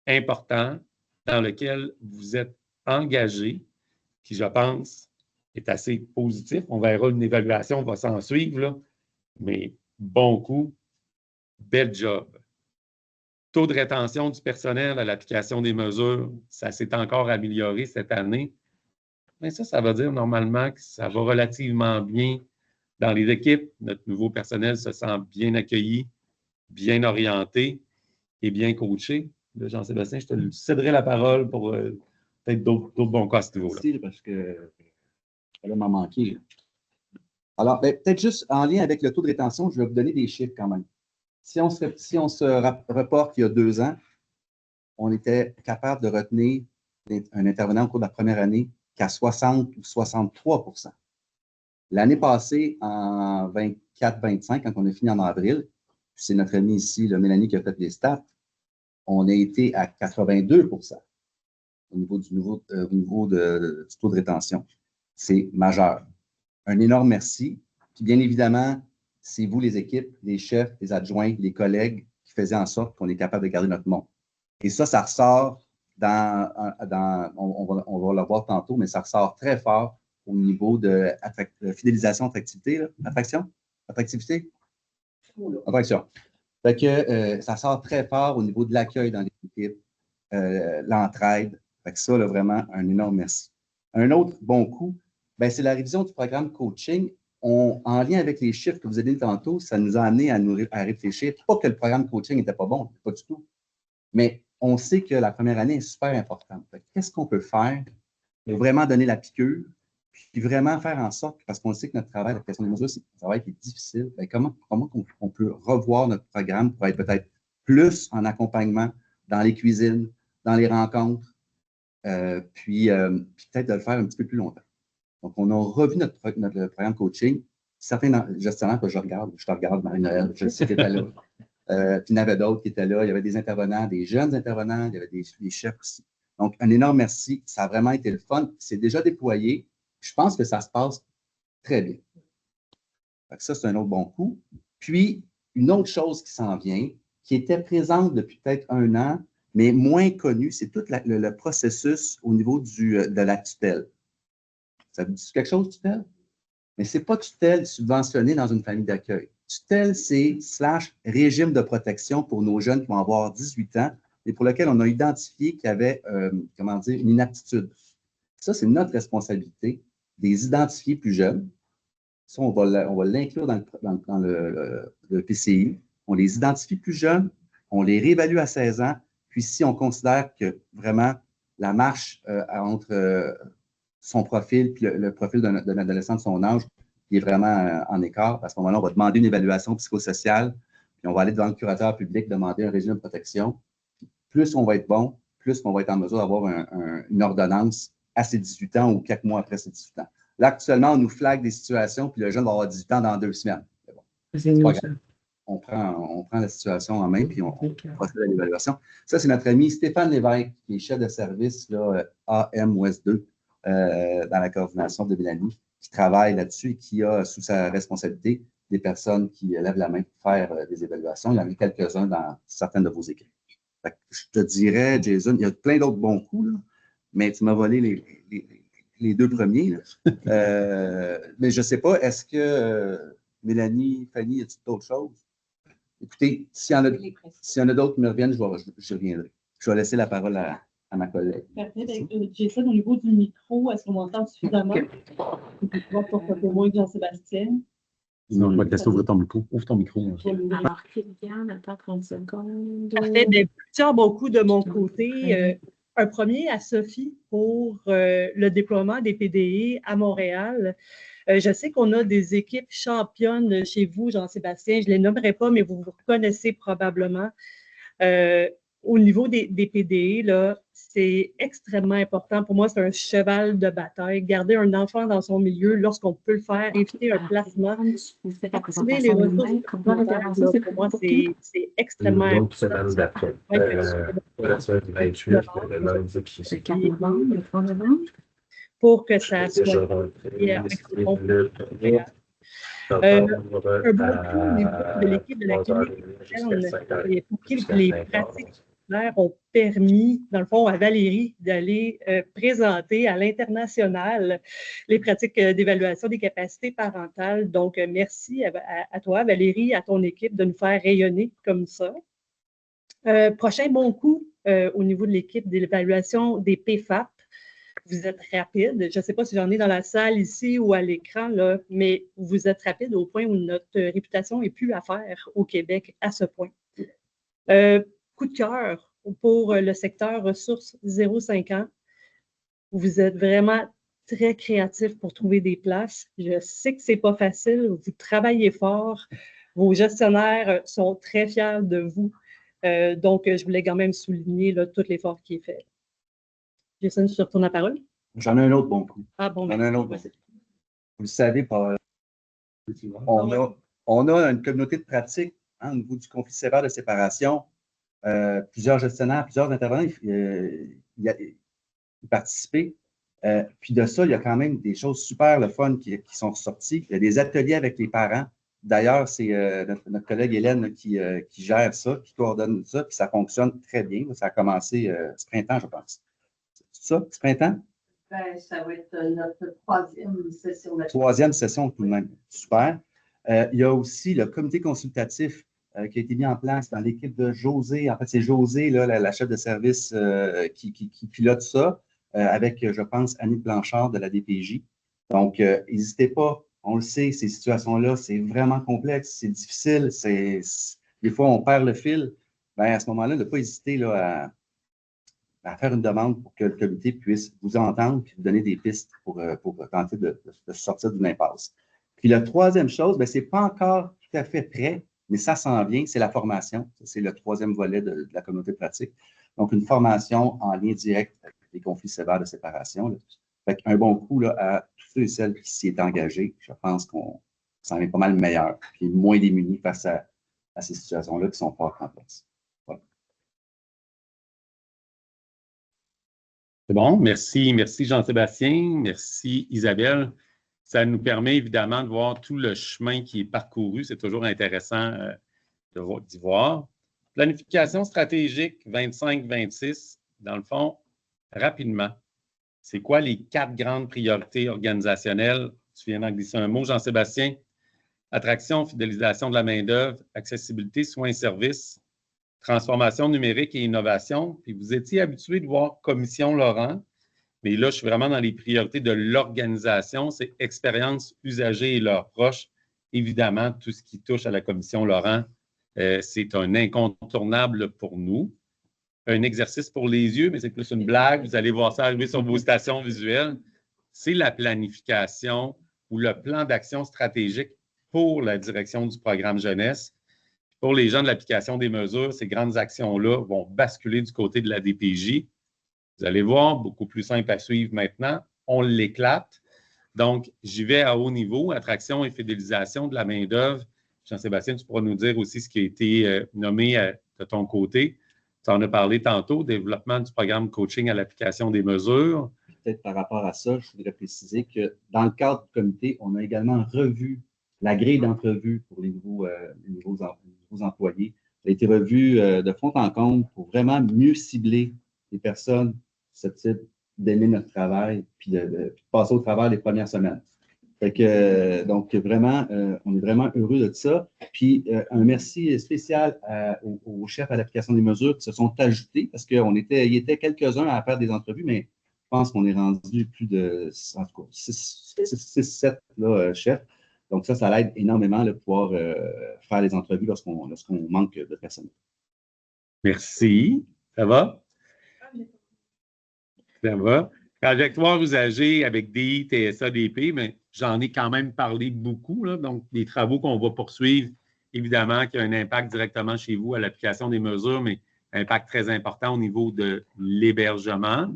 important, dans lequel vous êtes engagé, qui, je pense, est assez positif. On verra une évaluation, on va s'en suivre, là, mais bon coup, bel job. Taux de rétention du personnel à l'application des mesures, ça s'est encore amélioré cette année. Mais ça veut dire normalement que ça va relativement bien dans les équipes. Notre nouveau personnel se sent bien accueilli, bien orienté et bien coaché. Là, Jean-Sébastien, je te céderai la parole pour peut-être d'autres bons cas à ce niveau-là. Merci, parce que ça m'a manqué. Alors, peut-être juste en lien avec le taux de rétention, je vais vous donner des chiffres quand même. Si on se reporte il y a 2 ans, on était capable de retenir un intervenant au cours de la première année qu'à 60 ou 63 %. L'année passée, en 24-25, quand on a fini en avril, c'est notre amie ici, Mélanie, qui a fait les stats, on a été à 82 % au niveau du taux de rétention. C'est majeur. Un énorme merci. Puis bien évidemment, c'est vous, les équipes, les chefs, les adjoints, les collègues qui faisaient en sorte qu'on est capable de garder notre monde. Et ça ressort on va le voir tantôt, mais ça ressort très fort au niveau de fidélisation, attractivité. Attractivité? Attraction. Fait que ça sort très fort au niveau de l'accueil dans les équipes, l'entraide. Fait que ça, là, vraiment, un énorme merci. Un autre bon coup, c'est la révision du programme coaching. En lien avec les chiffres que vous avez dit tantôt, ça nous a amené à réfléchir. Pas que le programme coaching n'était pas bon, pas du tout. Mais on sait que la première année est super importante. Qu'est-ce qu'on peut faire pour vraiment donner la piqûre, puis vraiment faire en sorte, parce qu'on sait que notre travail, la question des mesures, c'est un travail qui est difficile. Comment on peut revoir notre programme pour être peut-être plus en accompagnement dans les cuisines, dans les rencontres, puis peut-être de le faire un petit peu plus longtemps. Donc, on a revu notre programme coaching. Certains gestionnaires que je te regarde, Marie-Noël, je sais que tu étais là. Puis il y en avait d'autres qui étaient là. Il y avait des intervenants, des jeunes intervenants, il y avait des chefs aussi. Donc, un énorme merci. Ça a vraiment été le fun. C'est déjà déployé. Je pense que ça se passe très bien. Ça, c'est un autre bon coup. Puis, une autre chose qui s'en vient, qui était présente depuis peut-être 1 an, mais moins connue, c'est tout le processus au niveau de la tutelle. Ça vous dit quelque chose, tutelle? Mais ce n'est pas tutelle subventionnée dans une famille d'accueil. Tutelle, c'est / régime de protection pour nos jeunes qui vont avoir 18 ans et pour lequel on a identifié qu'il y avait, une inaptitude. Ça, c'est notre responsabilité, de les identifier plus jeunes. Ça, on va l'inclure dans le PCI. On les identifie plus jeunes, on les réévalue à 16 ans, puis si on considère que vraiment la marche entre son profil et le profil d'un adolescent de son âge qui est vraiment en écart, à ce moment-là, on va demander une évaluation psychosociale, puis on va aller devant le curateur public demander un régime de protection. Plus on va être bon, plus on va être en mesure d'avoir une ordonnance à ses 18 ans ou quelques mois après ses 18 ans. Là, actuellement, on nous flague des situations, puis le jeune va avoir 18 ans dans 2 semaines. Bon, c'est pas grave. On prend la situation en main, puis on procède à l'évaluation. Ça, c'est notre ami Stéphane Lévesque, qui est chef de service là, AM Ouest 2 dans la coordination de Mélanie, qui travaille là-dessus et qui a sous sa responsabilité des personnes qui lèvent la main pour faire des évaluations. Il y en a quelques-uns dans certaines de vos équipes. Fait que je te dirais, Jason, il y a plein d'autres bons coups, là, mais tu m'as volé les deux premiers. Mais je ne sais pas, est-ce que Mélanie, Fanny, y a-t-il d'autres choses? Écoutez, s'il y en a d'autres qui me reviennent, je reviendrai. Je vais laisser la parole à ma collègue. Parfait. Jason, au niveau du micro, est-ce qu'on m'entend suffisamment? Pour côté moi et Jean-Sébastien. Sinon, je vais te laisser ouvrir ton micro. Ouvre ton micro. Alors, Kylian, attends 30 secondes. Parfait. Bien, plusieurs bons coups de mon côté. Un premier à Sophie pour le déploiement des PDE à Montréal. Je sais qu'on a des équipes championnes chez vous, Jean-Sébastien. Je ne les nommerai pas, mais vous connaissez probablement. Au niveau des PDE, là, c'est extrêmement important. Pour moi, c'est un cheval de bataille. Garder un enfant dans son milieu lorsqu'on peut le faire, éviter un placement, activer les ressources. Pour moi, c'est extrêmement important. Pour que ça soit un bon coup au niveau de l'équipe de la clinique pour qui les pratiques ont permis, dans le fond, à Valérie d'aller présenter à l'international les pratiques d'évaluation des capacités parentales. Donc, merci à toi, Valérie, à ton équipe de nous faire rayonner comme ça. Prochain bon coup au niveau de l'équipe d'évaluation des PFAP. Vous êtes rapide. Je ne sais pas si j'en ai dans la salle ici ou à l'écran, là, mais vous êtes rapide au point où notre réputation n'est plus à faire au Québec à ce point. Coup de cœur pour le secteur ressources 0-5 ans. Vous êtes vraiment très créatif pour trouver des places. Je sais que ce n'est pas facile. Vous travaillez fort. Vos gestionnaires sont très fiers de vous. Donc, je voulais quand même souligner là, tout l'effort qui est fait. Jason, je te retourne la parole. J'en ai un autre bon coup. Ah bon, J'en ai un autre bon coup. Vous le savez, on a une communauté de pratique au niveau du conflit sévère de séparation. Plusieurs gestionnaires, plusieurs intervenants y participaient. Puis de ça, il y a quand même des choses super le fun qui sont ressorties. Il y a des ateliers avec les parents. D'ailleurs, c'est notre collègue Hélène qui gère ça, qui coordonne ça, puis ça fonctionne très bien. Ça a commencé ce printemps, je pense. C'est ça, ce printemps? Ben, ça va être notre troisième session. Troisième session tout de même. Super. Il y a aussi le comité consultatif qui a été mis en place dans l'équipe de José. En fait, c'est José, là, la chef de service qui pilote ça, avec, je pense, Annie Blanchard de la DPJ. Donc, n'hésitez pas. On le sait, ces situations-là, c'est vraiment complexe, c'est difficile. Des fois, on perd le fil. Ben, à ce moment-là, ne pas hésiter là, à faire une demande pour que le comité puisse vous entendre et vous donner des pistes pour tenter de sortir d'une impasse. Puis la troisième chose, ce n'est pas encore tout à fait prêt, mais ça s'en vient, c'est la formation. C'est le troisième volet de la communauté pratique. Donc, une formation en lien direct avec les conflits sévères de séparation. Là. Fait un bon coup là, à tous ceux et celles qui s'y est engagés. Je pense qu'on s'en est pas mal meilleur, puis moins démunis face à ces situations-là qui sont pas en place. Voilà. C'est bon, merci Jean-Sébastien, merci Isabelle. Ça nous permet évidemment de voir tout le chemin qui est parcouru. C'est toujours intéressant d'y voir. Planification stratégique 25-26, dans le fond, rapidement. C'est quoi les 4 grandes priorités organisationnelles? Tu viens d'en glisser un mot, Jean-Sébastien. Attraction, fidélisation de la main-d'œuvre, accessibilité, soins et services, transformation numérique et innovation. Puis vous étiez habitué de voir Commission Laurent, mais là, je suis vraiment dans les priorités de l'organisation. C'est expérience usagée et leurs proches. Évidemment, tout ce qui touche à la Commission Laurent, c'est un incontournable pour nous. Un exercice pour les yeux, mais c'est plus une blague. Vous allez voir ça arriver sur vos stations visuelles. C'est la planification ou le plan d'action stratégique pour la direction du programme jeunesse. Pour les gens de l'application des mesures, ces grandes actions-là vont basculer du côté de la DPJ. Vous allez voir, beaucoup plus simple à suivre maintenant. On l'éclate. Donc, j'y vais à haut niveau, attraction et fidélisation de la main-d'œuvre. Jean-Sébastien, tu pourras nous dire aussi ce qui a été nommé de ton côté. Tu en as parlé tantôt, développement du programme coaching à l'application des mesures. Peut-être par rapport à ça, je voudrais préciser que dans le cadre du comité, on a également revu la grille d'entrevue pour les nouveaux employés. a été revue de fond en comble pour vraiment mieux cibler les personnes susceptibles d'aimer notre travail puis de passer au travers les premières semaines. Fait que, donc, vraiment, on est vraiment heureux de ça. Puis, un merci spécial aux chefs à l'application des mesures qui se sont ajoutés parce qu'il y était quelques-uns à faire des entrevues, mais je pense qu'on est rendu plus de, en tout cas, 6-7 chefs. Donc, ça l'aide énormément de pouvoir faire les entrevues lorsqu'on manque de personnel. Merci. Ça va? Ça va. Trajectoire usagée avec DI, TSA, DP, mais j'en ai quand même parlé beaucoup. Là, donc, les travaux qu'on va poursuivre, évidemment, qui ont un impact directement chez vous à l'application des mesures, mais un impact très important au niveau de l'hébergement.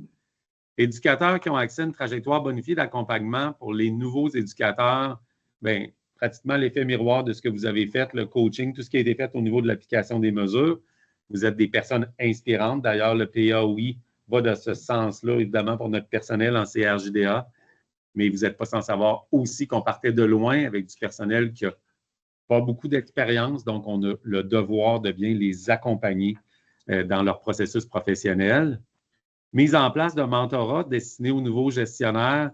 Éducateurs qui ont accès à une trajectoire bonifiée d'accompagnement pour les nouveaux éducateurs, bien, pratiquement l'effet miroir de ce que vous avez fait, le coaching, tout ce qui a été fait au niveau de l'application des mesures. Vous êtes des personnes inspirantes. D'ailleurs, le PAOI va dans ce sens-là, évidemment, pour notre personnel en CRJDA, mais vous n'êtes pas sans savoir aussi qu'on partait de loin avec du personnel qui n'a pas beaucoup d'expérience, donc on a le devoir de bien les accompagner dans leur processus professionnel. Mise en place de mentorat destiné aux nouveaux gestionnaires,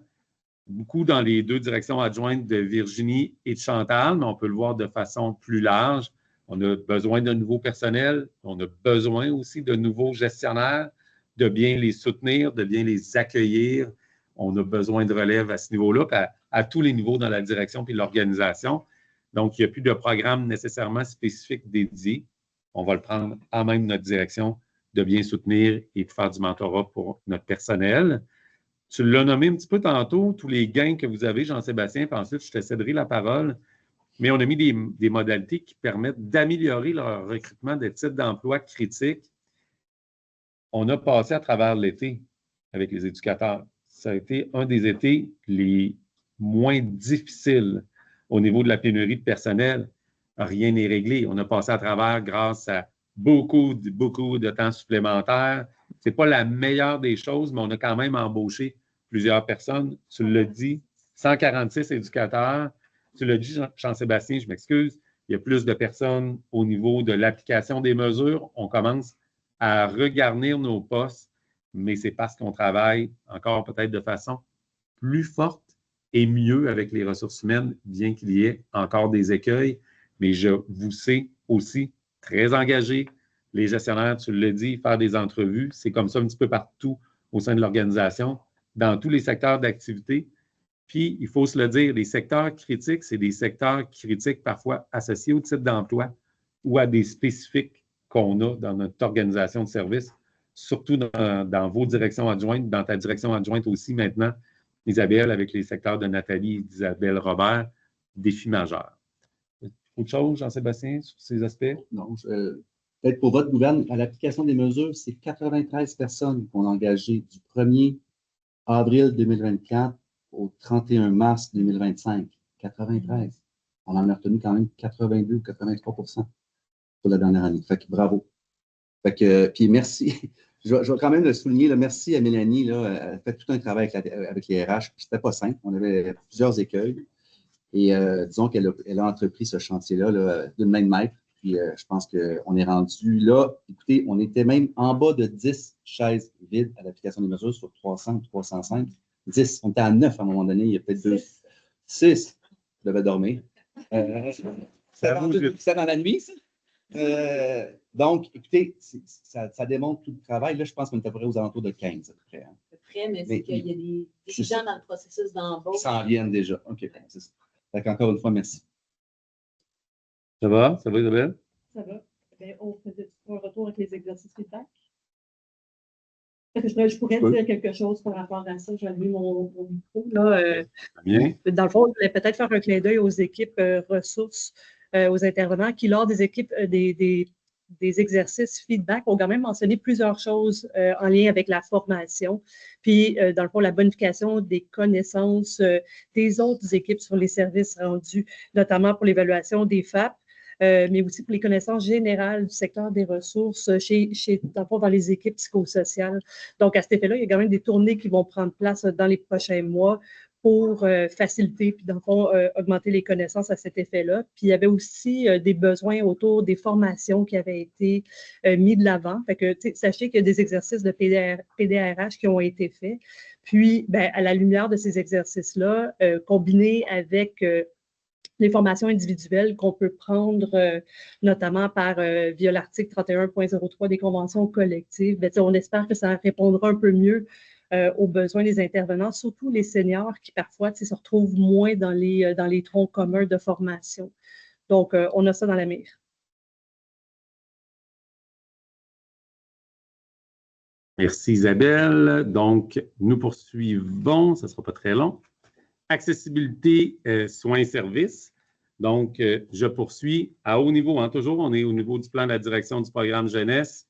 beaucoup dans les 2 directions adjointes de Virginie et de Chantal, mais on peut le voir de façon plus large. On a besoin de nouveaux personnels, on a besoin aussi de nouveaux gestionnaires, de bien les soutenir, de bien les accueillir. On a besoin de relève à ce niveau-là, à tous les niveaux dans la direction et l'organisation. Donc, il n'y a plus de programme nécessairement spécifique dédié. On va le prendre en même notre direction de bien soutenir et de faire du mentorat pour notre personnel. Tu l'as nommé un petit peu tantôt, tous les gains que vous avez, Jean-Sébastien, puis ensuite, je te céderai la parole. Mais on a mis des modalités qui permettent d'améliorer leur recrutement des titres d'emploi critiques. On a passé à travers l'été avec les éducateurs. Ça a été un des étés les moins difficiles au niveau de la pénurie de personnel. Rien n'est réglé. On a passé à travers grâce à beaucoup de temps supplémentaire. Ce n'est pas la meilleure des choses, mais on a quand même embauché plusieurs personnes. Tu l'as dit, 146 éducateurs. Tu l'as dit, Jean-Sébastien, je m'excuse. Il y a plus de personnes au niveau de l'application des mesures. On commence à regarnir nos postes, mais c'est parce qu'on travaille encore peut-être de façon plus forte et mieux avec les ressources humaines, bien qu'il y ait encore des écueils. Mais je vous sais aussi très engagé. Les gestionnaires, tu l'as dit, faire des entrevues, c'est comme ça un petit peu partout au sein de l'organisation, dans tous les secteurs d'activité. Puis, il faut se le dire, les secteurs critiques, c'est des secteurs critiques parfois associés au type d'emploi ou à des spécifiques qu'on a dans notre organisation de service, surtout dans vos directions adjointes, dans ta direction adjointe aussi maintenant, Isabelle, avec les secteurs de Nathalie et d'Isabelle Robert, défi majeur. Autre chose, Jean-Sébastien, sur ces aspects? Non, peut-être pour votre gouverne, à l'application des mesures, c'est 93 personnes qu'on a engagées du 1er avril 2024 au 31 mars 2025. 93. On en a retenu quand même 82 ou 83 % pour la dernière année. Fait que bravo. Fait que, puis merci. Je vais quand même le souligner. Là, merci à Mélanie. Là, elle a fait tout un travail avec les RH. C'était pas simple. On avait plusieurs écueils. Et disons qu'elle a entrepris ce chantier-là là, d'une main de maître. Puis je pense qu'on est rendu là. Écoutez, on était même en bas de 10 chaises vides à l'application des mesures sur 300 ou 305. 10. On était à 9 à un moment donné. Il y a peut-être 2. 6. Je devais dormir. C'était dans la nuit, ça? Donc, écoutez, ça démontre tout le travail. Là, je pense qu'on est à peu près aux alentours de 15 à peu près. Hein. À peu près, mais c'est qu'il y a des gens dans le processus d'embauche. Qui s'en viennent déjà. OK, c'est ça. Donc, encore une fois, merci. Ça va? Ça va, Isabelle? Ça va. Bien, on faisait un retour avec les exercices feedback. Je pourrais dire quelque chose par rapport à ça. J'ai allumé mon micro. Là, bien. Dans le fond, je voulais peut-être faire un clin d'œil aux équipes ressources, aux intervenants qui, lors des équipes des exercices feedback, ont quand même mentionné plusieurs choses en lien avec la formation, puis dans le fond, la bonification des connaissances des autres équipes sur les services rendus, notamment pour l'évaluation des FAP, mais aussi pour les connaissances générales du secteur des ressources dans les équipes psychosociales. Donc, à cet effet-là, il y a quand même des tournées qui vont prendre place dans les prochains mois pour faciliter, puis dans le fond, augmenter les connaissances à cet effet-là. Puis il y avait aussi des besoins autour des formations qui avaient été mis de l'avant. Fait que, sachez qu'il y a des exercices de PDRH qui ont été faits. Puis, ben, à la lumière de ces exercices-là, combinés avec les formations individuelles qu'on peut prendre notamment via l'article 31.03 des conventions collectives, bien, on espère que ça répondra un peu mieux aux besoins des intervenants, surtout les seniors qui parfois se retrouvent moins dans les troncs communs de formation. Donc, on a ça dans la mire. Merci Isabelle. Donc, nous poursuivons, ça ne sera pas très long. Accessibilité, soins, services. Donc, je poursuis à haut niveau. Hein, toujours, on est au niveau du plan de la direction du programme jeunesse.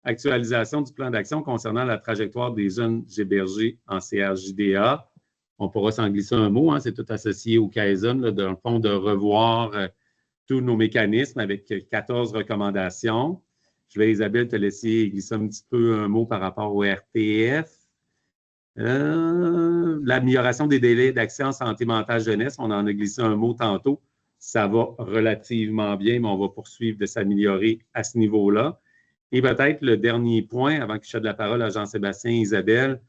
Actualisation du plan d'action concernant la trajectoire des jeunes hébergés en CRJDA. On pourra s'en glisser un mot, hein, c'est tout associé au Kaizen, là, dans le fond, de revoir tous nos mécanismes avec 14 recommandations. Je vais, Isabelle, te laisser glisser un petit peu un mot par rapport au RTF. L'amélioration des délais d'accès en santé mentale jeunesse, on en a glissé un mot tantôt. Ça va relativement bien, mais on va poursuivre de s'améliorer à ce niveau-là. Et peut-être le dernier point, avant que je cède la parole à Jean-Sébastien et Isabelle,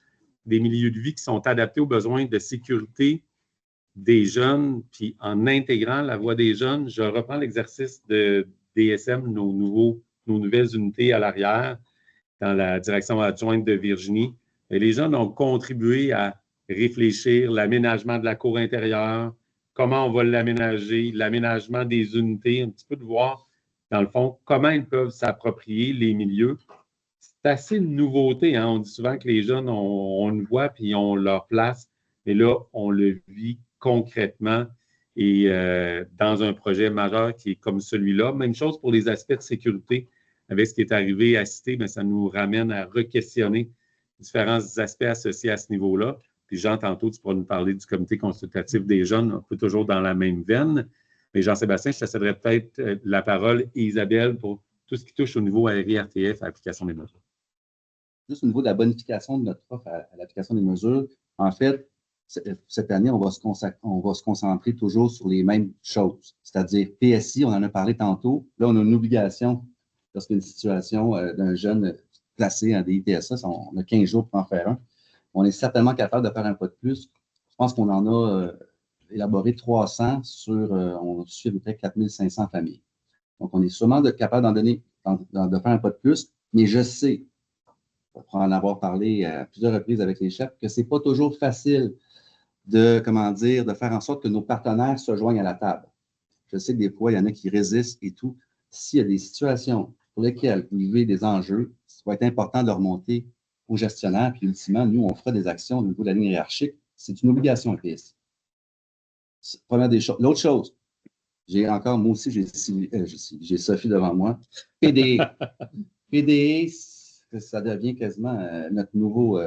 des milieux de vie qui sont adaptés aux besoins de sécurité des jeunes, puis en intégrant la voix des jeunes, je reprends l'exercice de DSM, nos nouvelles unités à l'arrière, dans la direction adjointe de Virginie. Et les jeunes ont contribué à réfléchir l'aménagement de la cour intérieure, comment on va l'aménager, l'aménagement des unités, un petit peu de voir dans le fond, comment ils peuvent s'approprier les milieux. C'est assez une nouveauté. Hein? On dit souvent que les jeunes ont une voix puis ont leur place, mais là, on le vit concrètement et dans un projet majeur qui est comme celui-là. Même chose pour les aspects de sécurité. Avec ce qui est arrivé à Cité, mais ça nous ramène à re-questionner différents aspects associés à ce niveau-là. Puis Jean, tantôt, tu pourras nous parler du comité consultatif des jeunes, un peu toujours dans la même veine. Mais Jean-Sébastien, je te céderai peut-être la parole et Isabelle pour tout ce qui touche au niveau ARI-RTF à l'application des mesures. Juste au niveau de la bonification de notre offre à l'application des mesures, en fait, cette année, on va se concentrer toujours sur les mêmes choses. C'est-à-dire PSI, on en a parlé tantôt. Là, on a une obligation lorsqu'il y a une situation d'un jeune placé en DITSA. On a 15 jours pour en faire un. On est certainement capable de faire un pas de plus. Je pense qu'on en a élaboré 300 on suit à peu près 4500 familles. Donc, on est sûrement capable de faire un pas de plus, mais je sais, pour en avoir parlé à plusieurs reprises avec les chefs, que ce n'est pas toujours facile de faire en sorte que nos partenaires se joignent à la table. Je sais que des fois, il y en a qui résistent et tout. S'il y a des situations pour lesquelles vous vivez des enjeux, ça va être important de remonter aux gestionnaires, puis ultimement, nous, on fera des actions au niveau de la ligne hiérarchique. C'est une obligation à PSI. Première des choses. L'autre chose, moi aussi, j'ai Sophie devant moi. PDE. PDE, ça devient quasiment notre nouveau.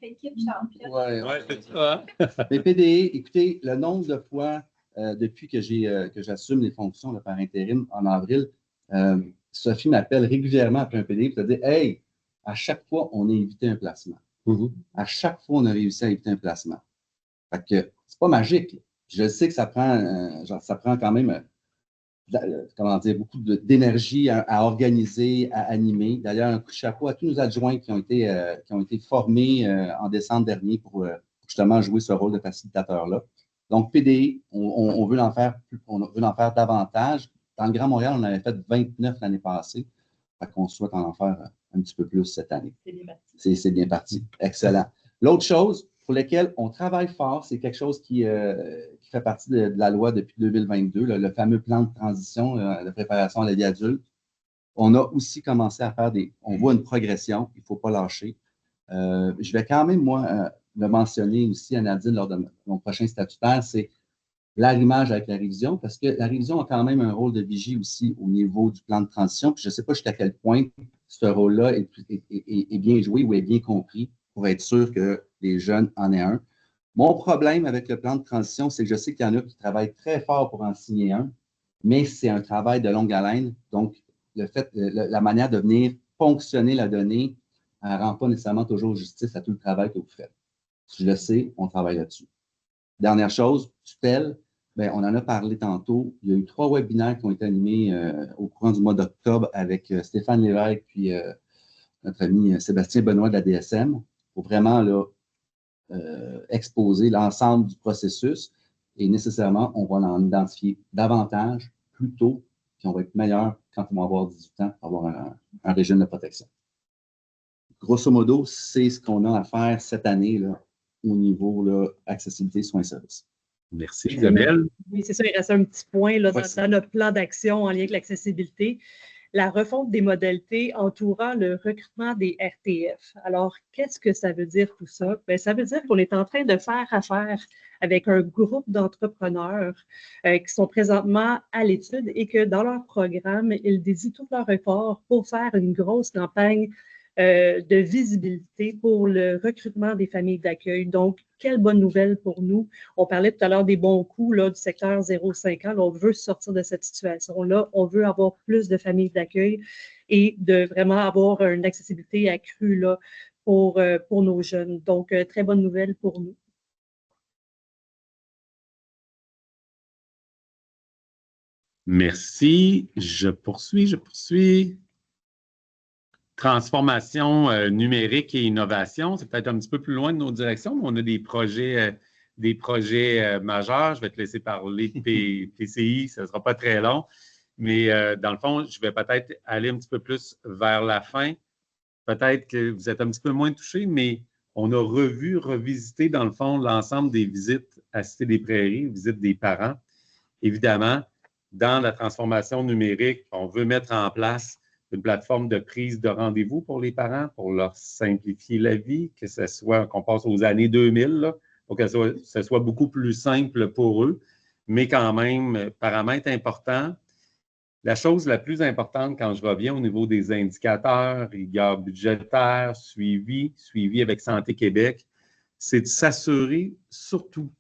Équipe championne. Ouais, c'est ça. Mais PDE, écoutez, le nombre de fois depuis que j'assume les fonctions là, par intérim en avril, Sophie m'appelle régulièrement après un PDE pour te dire hey, à chaque fois, on a évité un placement. À chaque fois, on a réussi à éviter un placement. Fait que c'est pas magique. Là. Je sais que ça prend quand même, beaucoup d'énergie à organiser, à animer. D'ailleurs, un coup de chapeau à tous nos adjoints qui ont été formés en décembre dernier pour justement jouer ce rôle de facilitateur-là. Donc, PDE, on veut en faire davantage. Dans le Grand Montréal, on avait fait 29 l'année passée. Fait qu'on souhaite en faire un petit peu plus cette année. C'est bien parti. C'est bien parti. Excellent. L'autre chose pour laquelle on travaille fort, c'est quelque chose qui fait partie de la loi depuis 2022, le fameux plan de transition de préparation à la vie adulte. On a aussi commencé à faire on voit une progression, il ne faut pas lâcher. Je vais quand même, moi, le mentionner aussi à Nadine lors de mon prochain statutaire, c'est l'arrimage avec la révision, parce que la révision a quand même un rôle de vigie aussi au niveau du plan de transition. Puis je ne sais pas jusqu'à quel point ce rôle-là est bien joué ou est bien compris pour être sûr que les jeunes en aient un. Mon problème avec le plan de transition, c'est que je sais qu'il y en a qui travaillent très fort pour en signer un, mais c'est un travail de longue haleine. Donc, la manière de venir ponctionner la donnée ne rend pas nécessairement toujours justice à tout le travail que vous faites. Je le sais, on travaille là-dessus. Dernière chose, tutelle, bien, on en a parlé tantôt. Il y a eu 3 webinaires qui ont été animés au courant du mois d'octobre avec Stéphane Lévesque puis notre ami Sébastien Benoît de la DSM pour vraiment là, exposer l'ensemble du processus et nécessairement, on va en identifier davantage plus tôt, puis on va être meilleur quand on va avoir 18 ans pour avoir un régime de protection. Grosso modo, c'est ce qu'on a à faire cette année là, au niveau là, accessibilité, soins et services. Merci, Isabelle. Oui, c'est ça. Il reste un petit point là, dans notre plan d'action en lien avec l'accessibilité. La refonte des modalités entourant le recrutement des RTF. Alors, qu'est-ce que ça veut dire tout ça? Bien, ça veut dire qu'on est en train de faire affaire avec un groupe d'entrepreneurs qui sont présentement à l'étude et que dans leur programme, ils dédient tout leur effort pour faire une grosse campagne de visibilité pour le recrutement des familles d'accueil. Donc, quelle bonne nouvelle pour nous. On parlait tout à l'heure des bons coups là, du secteur 0-5 ans. Là, on veut sortir de cette situation-là. On veut avoir plus de familles d'accueil et de vraiment avoir une accessibilité accrue là, pour nos jeunes. Donc, très bonne nouvelle pour nous. Merci. Je poursuis. Transformation numérique et innovation, c'est peut-être un petit peu plus loin de nos directions, mais on a des projets majeurs. Je vais te laisser parler de PCI, ça ne sera pas très long. Mais dans le fond, je vais peut-être aller un petit peu plus vers la fin. Peut-être que vous êtes un petit peu moins touchés, mais on a revisité, dans le fond, l'ensemble des visites à Cité des Prairies, visites des parents. Évidemment, dans la transformation numérique, on veut mettre en place une plateforme de prise de rendez-vous pour les parents, pour leur simplifier la vie, que ce soit, qu'on passe aux années 2000, là, pour que ce soit beaucoup plus simple pour eux, mais quand même, paramètre important. La chose la plus importante quand je reviens au niveau des indicateurs, rigueur budgétaire, suivi avec Santé Québec, c'est de s'assurer surtout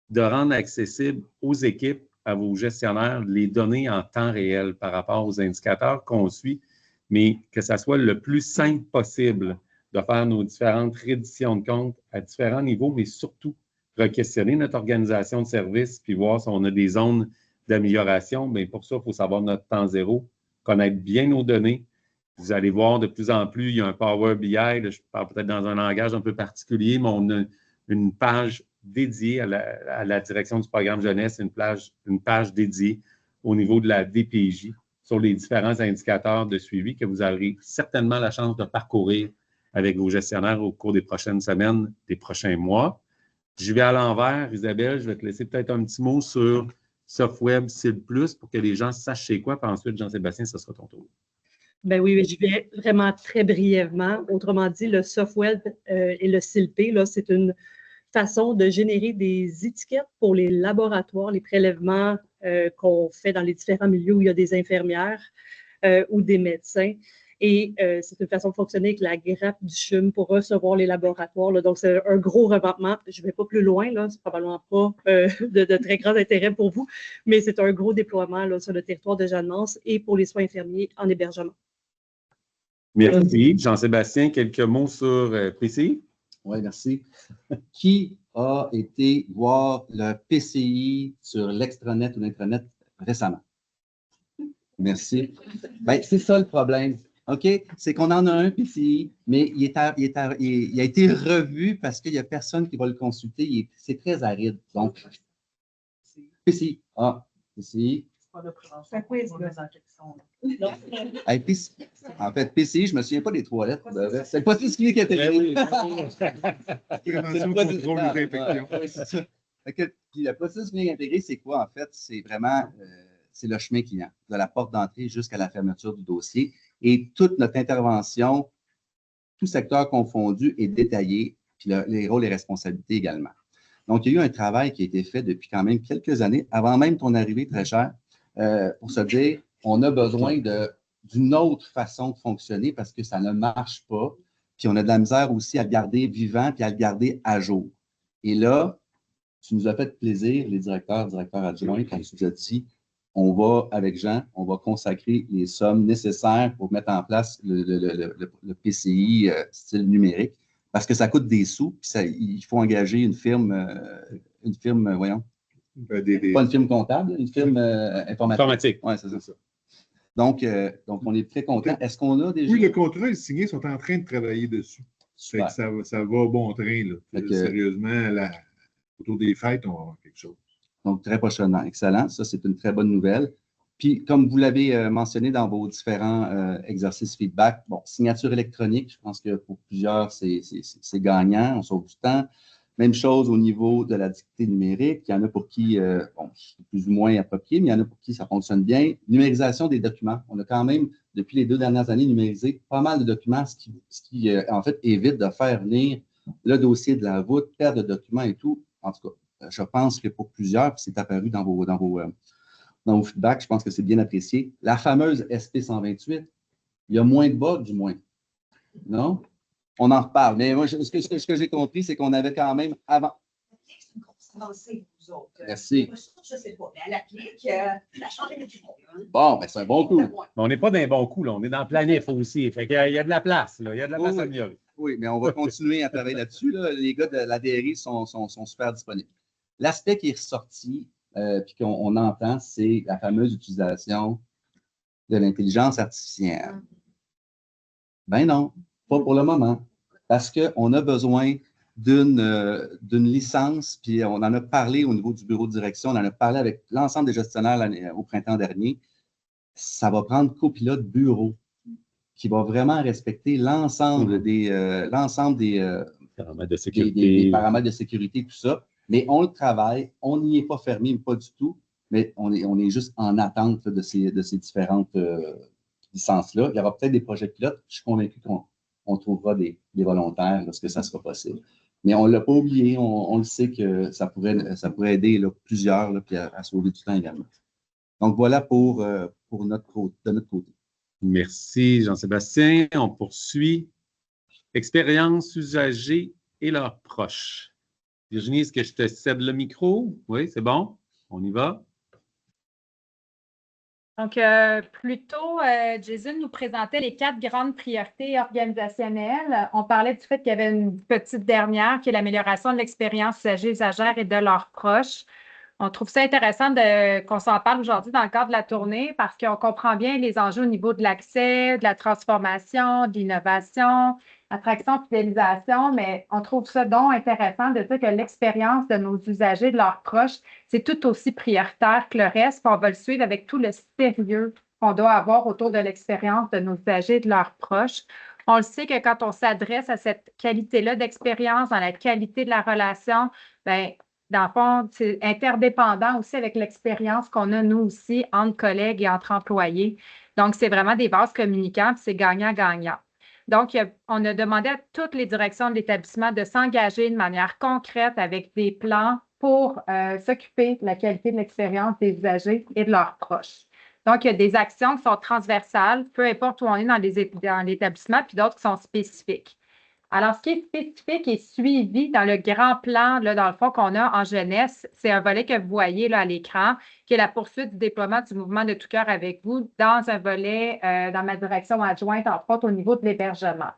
de rendre accessible aux équipes, à vos gestionnaires, les données en temps réel par rapport aux indicateurs qu'on suit, mais que ça soit le plus simple possible de faire nos différentes redditions de comptes à différents niveaux, mais surtout re-questionner notre organisation de service puis voir si on a des zones d'amélioration. Mais pour ça, il faut savoir notre temps zéro, connaître bien nos données. Vous allez voir de plus en plus, il y a un Power BI, là, je parle peut-être dans un langage un peu particulier, mais on a une page dédiée à la direction du programme jeunesse, une page dédiée au niveau de la DPJ sur les différents indicateurs de suivi que vous aurez certainement la chance de parcourir avec vos gestionnaires au cours des prochaines semaines, des prochains mois. Je vais à l'envers. Isabelle, je vais te laisser peut-être un petit mot sur SoftWeb CIL+, pour que les gens sachent c'est quoi, puis ensuite, Jean-Sébastien, ce sera ton tour. Ben oui, je vais vraiment très brièvement. Autrement dit, le SoftWeb et le CILP, là, c'est une façon de générer des étiquettes pour les laboratoires, les prélèvements qu'on fait dans les différents milieux où il y a des infirmières ou des médecins. Et c'est une façon de fonctionner avec la grappe du CHUM pour recevoir les laboratoires. Là. Donc, c'est un gros revampement. Je ne vais pas plus loin, là. C'est probablement pas de très grand intérêt pour vous, mais c'est un gros déploiement là, sur le territoire de Jeanne-Mance et pour les soins infirmiers en hébergement. Merci. Jean-Sébastien, quelques mots sur PCI? Oui, merci. Qui a été voir le PCI sur l'extranet ou l'intranet récemment? Merci. Bien, c'est ça le problème. OK? C'est qu'on en a un PCI, mais il a été revu parce qu'il n'y a personne qui va le consulter. C'est très aride. Donc, PCI. Ah, PCI. C'est quoi les en fait, PCI, je ne me souviens pas des 3 lettres. C'est le processus clinique intégré. Prévention, contrôle des infections. Puis le processus clinique intégré, c'est quoi en fait? C'est vraiment c'est le chemin client, de la porte d'entrée jusqu'à la fermeture du dossier. Et toute notre intervention, tout secteur confondu, est détaillé, puis les rôles et responsabilités également. Donc, il y a eu un travail qui a été fait depuis quand même quelques années, avant même ton arrivée, très cher, pour se dire, on a besoin d'une autre façon de fonctionner parce que ça ne marche pas. Puis on a de la misère aussi à le garder vivant puis à le garder à jour. Et là, tu nous as fait plaisir, les directeurs adjoints, quand tu nous as dit, on va, avec Jean, on va consacrer les sommes nécessaires pour mettre en place le PCI style numérique parce que ça coûte des sous, puis il faut engager une firme, voyons. Pas une firme comptable, une firme informatique. Oui, c'est ça. Donc, on est très content. Est-ce qu'on a déjà... Oui, le contrat est signé, ils sont en train de travailler dessus. Ça va bon train, là. Sérieusement, autour des fêtes, on va avoir quelque chose. Donc, très prochainement. Excellent. Ça, c'est une très bonne nouvelle. Puis, comme vous l'avez mentionné dans vos différents exercices feedback, bon, signature électronique, je pense que pour plusieurs, c'est gagnant, on sauve du temps. Même chose au niveau de la dictée numérique. Il y en a pour qui, c'est plus ou moins approprié, mais il y en a pour qui ça fonctionne bien. Numérisation des documents. On a quand même, depuis les 2 dernières années, numérisé pas mal de documents, ce qui en fait, évite de faire venir le dossier de la voûte, perdre de documents et tout. En tout cas, je pense que pour plusieurs, puis c'est apparu dans vos feedbacks, je pense que c'est bien apprécié. La fameuse SP128, il y a moins de bugs, du moins. Non? On en reparle. Mais moi, ce que j'ai compris, c'est qu'on avait quand même avant. C'est une grosse avancée, vous autres. Merci. Je ne sais pas, mais à l'applique, la chambre est du monde. Bon, ben c'est un bon coup. Mais on n'est pas dans un bon coup, là. On est dans le planif aussi. Fait qu'il y a de la place, là. Il y a de la place à améliorer. Oui, mais on va continuer à travailler là-dessus. Là. Les gars de la DRI sont super disponibles. L'aspect qui est ressorti, puis qu'on entend, c'est la fameuse utilisation de l'intelligence artificielle. Ben non, pas pour le moment. Parce qu'on a besoin d'une licence, puis on en a parlé au niveau du bureau de direction, on en a parlé avec l'ensemble des gestionnaires au printemps dernier. Ça va prendre copilote bureau qui va vraiment respecter l'ensemble des paramètres de sécurité, tout ça. Mais on le travaille, on n'y est pas fermé, pas du tout, mais on est juste en attente de ces différentes licences-là. Il y aura peut-être des projets pilotes. Je suis convaincu qu'on trouvera des volontaires lorsque ça sera possible. Mais on ne l'a pas oublié, on le sait que ça pourrait aider là, plusieurs là, puis à sauver du temps également. Donc voilà de notre côté. Merci, Jean-Sébastien. On poursuit. Expérience usagers et leurs proches. Virginie, est-ce que je te cède le micro? Oui, c'est bon? On y va? Donc, plus tôt, Jason nous présentait les 4 grandes priorités organisationnelles. On parlait du fait qu'il y avait une petite dernière qui est l'amélioration de l'expérience usagère et de leurs proches. On trouve ça intéressant qu'on s'en parle aujourd'hui dans le cadre de la tournée parce qu'on comprend bien les enjeux au niveau de l'accès, de la transformation, de l'innovation, attraction, fidélisation, mais on trouve ça donc intéressant de dire que l'expérience de nos usagers, de leurs proches, c'est tout aussi prioritaire que le reste, puis on va le suivre avec tout le sérieux qu'on doit avoir autour de l'expérience de nos usagers et de leurs proches. On le sait que quand on s'adresse à cette qualité-là d'expérience, dans la qualité de la relation, bien, dans le fond, c'est interdépendant aussi avec l'expérience qu'on a, nous aussi, entre collègues et entre employés. Donc, c'est vraiment des vases communicants, puis c'est gagnant-gagnant. Donc, on a demandé à toutes les directions de l'établissement de s'engager de manière concrète avec des plans pour s'occuper de la qualité de l'expérience des usagers et de leurs proches. Donc, il y a des actions qui sont transversales, peu importe où on est dans l'établissement, puis d'autres qui sont spécifiques. Alors, ce qui est spécifique et suivi dans le grand plan, là, dans le fond, qu'on a en jeunesse, c'est un volet que vous voyez là, à l'écran, qui est la poursuite du déploiement du mouvement de tout cœur avec vous dans un volet dans ma direction adjointe, entre autres au niveau de l'hébergement.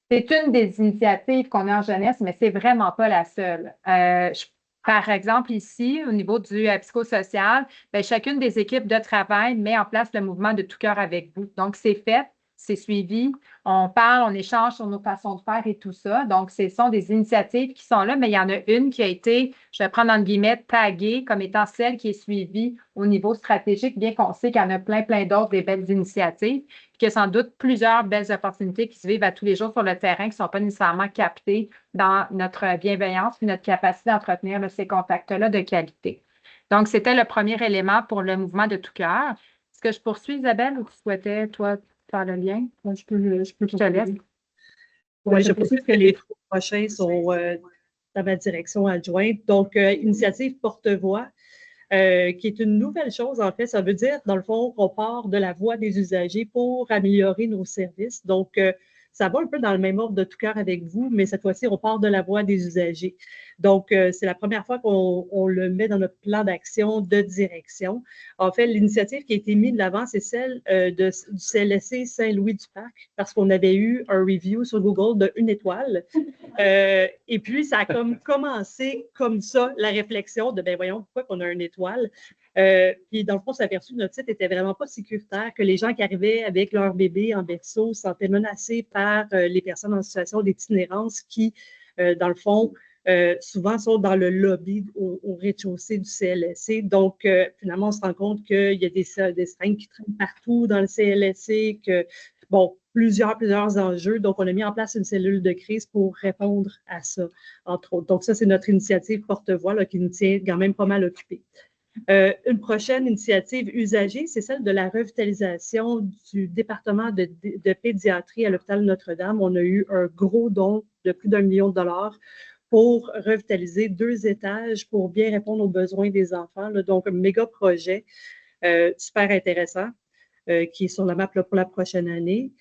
C'est une des initiatives qu'on a en jeunesse, mais ce n'est vraiment pas la seule. Par exemple, ici, au niveau du psychosocial, bien, chacune des équipes de travail met en place le mouvement de tout cœur avec vous. Donc, c'est fait. C'est suivi, on parle, on échange sur nos façons de faire et tout ça. Donc, ce sont des initiatives qui sont là, mais il y en a une qui a été, je vais prendre entre guillemets, taguée comme étant celle qui est suivie au niveau stratégique, bien qu'on sait qu'il y en a plein d'autres des belles initiatives, puis qu'il y a sans doute plusieurs belles opportunités qui se vivent à tous les jours sur le terrain qui ne sont pas nécessairement captées dans notre bienveillance et notre capacité d'entretenir ces contacts-là de qualité. Donc, c'était le premier élément pour le mouvement de tout cœur. Est-ce que je poursuis, Isabelle, ou tu souhaitais, toi, faire le lien? Moi, je peux te laisser. Oui, je précise que les 3 prochains sont dans ma direction adjointe. Donc, initiative porte-voix, qui est une nouvelle chose, en fait. Ça veut dire, dans le fond, qu'on part de la voix des usagers pour améliorer nos services. Donc, Ça va un peu dans le même ordre de tout cœur avec vous, mais cette fois-ci, on part de la voix des usagers. Donc, c'est la première fois qu'on le met dans notre plan d'action de direction. En fait, l'initiative qui a été mise de l'avant, c'est celle du CLSC Saint-Louis-du-Parc, parce qu'on avait eu un review sur Google de 1 étoile. Et puis, ça a commencé comme ça, la réflexion de, ben voyons, pourquoi qu'on a 1 étoile? Puis, dans le fond, on s'est aperçu que notre site n'était vraiment pas sécuritaire, que les gens qui arrivaient avec leur bébé en berceau se sentaient menacés par les personnes en situation d'itinérance qui, dans le fond, souvent sont dans le lobby au rez-de-chaussée du CLSC. Donc, finalement, on se rend compte qu'il y a des seringues qui traînent partout dans le CLSC, que, bon, plusieurs enjeux. Donc, on a mis en place une cellule de crise pour répondre à ça, entre autres. Donc, ça, c'est notre initiative porte-voix là, qui nous tient quand même pas mal occupés. Une prochaine initiative usagée, c'est celle de la revitalisation du département de pédiatrie à l'hôpital Notre-Dame. On a eu un gros don de plus d'1 million de dollars pour revitaliser 2 étages pour bien répondre aux besoins des enfants. Là. Donc, un méga projet super intéressant qui est sur la map là, pour la prochaine année.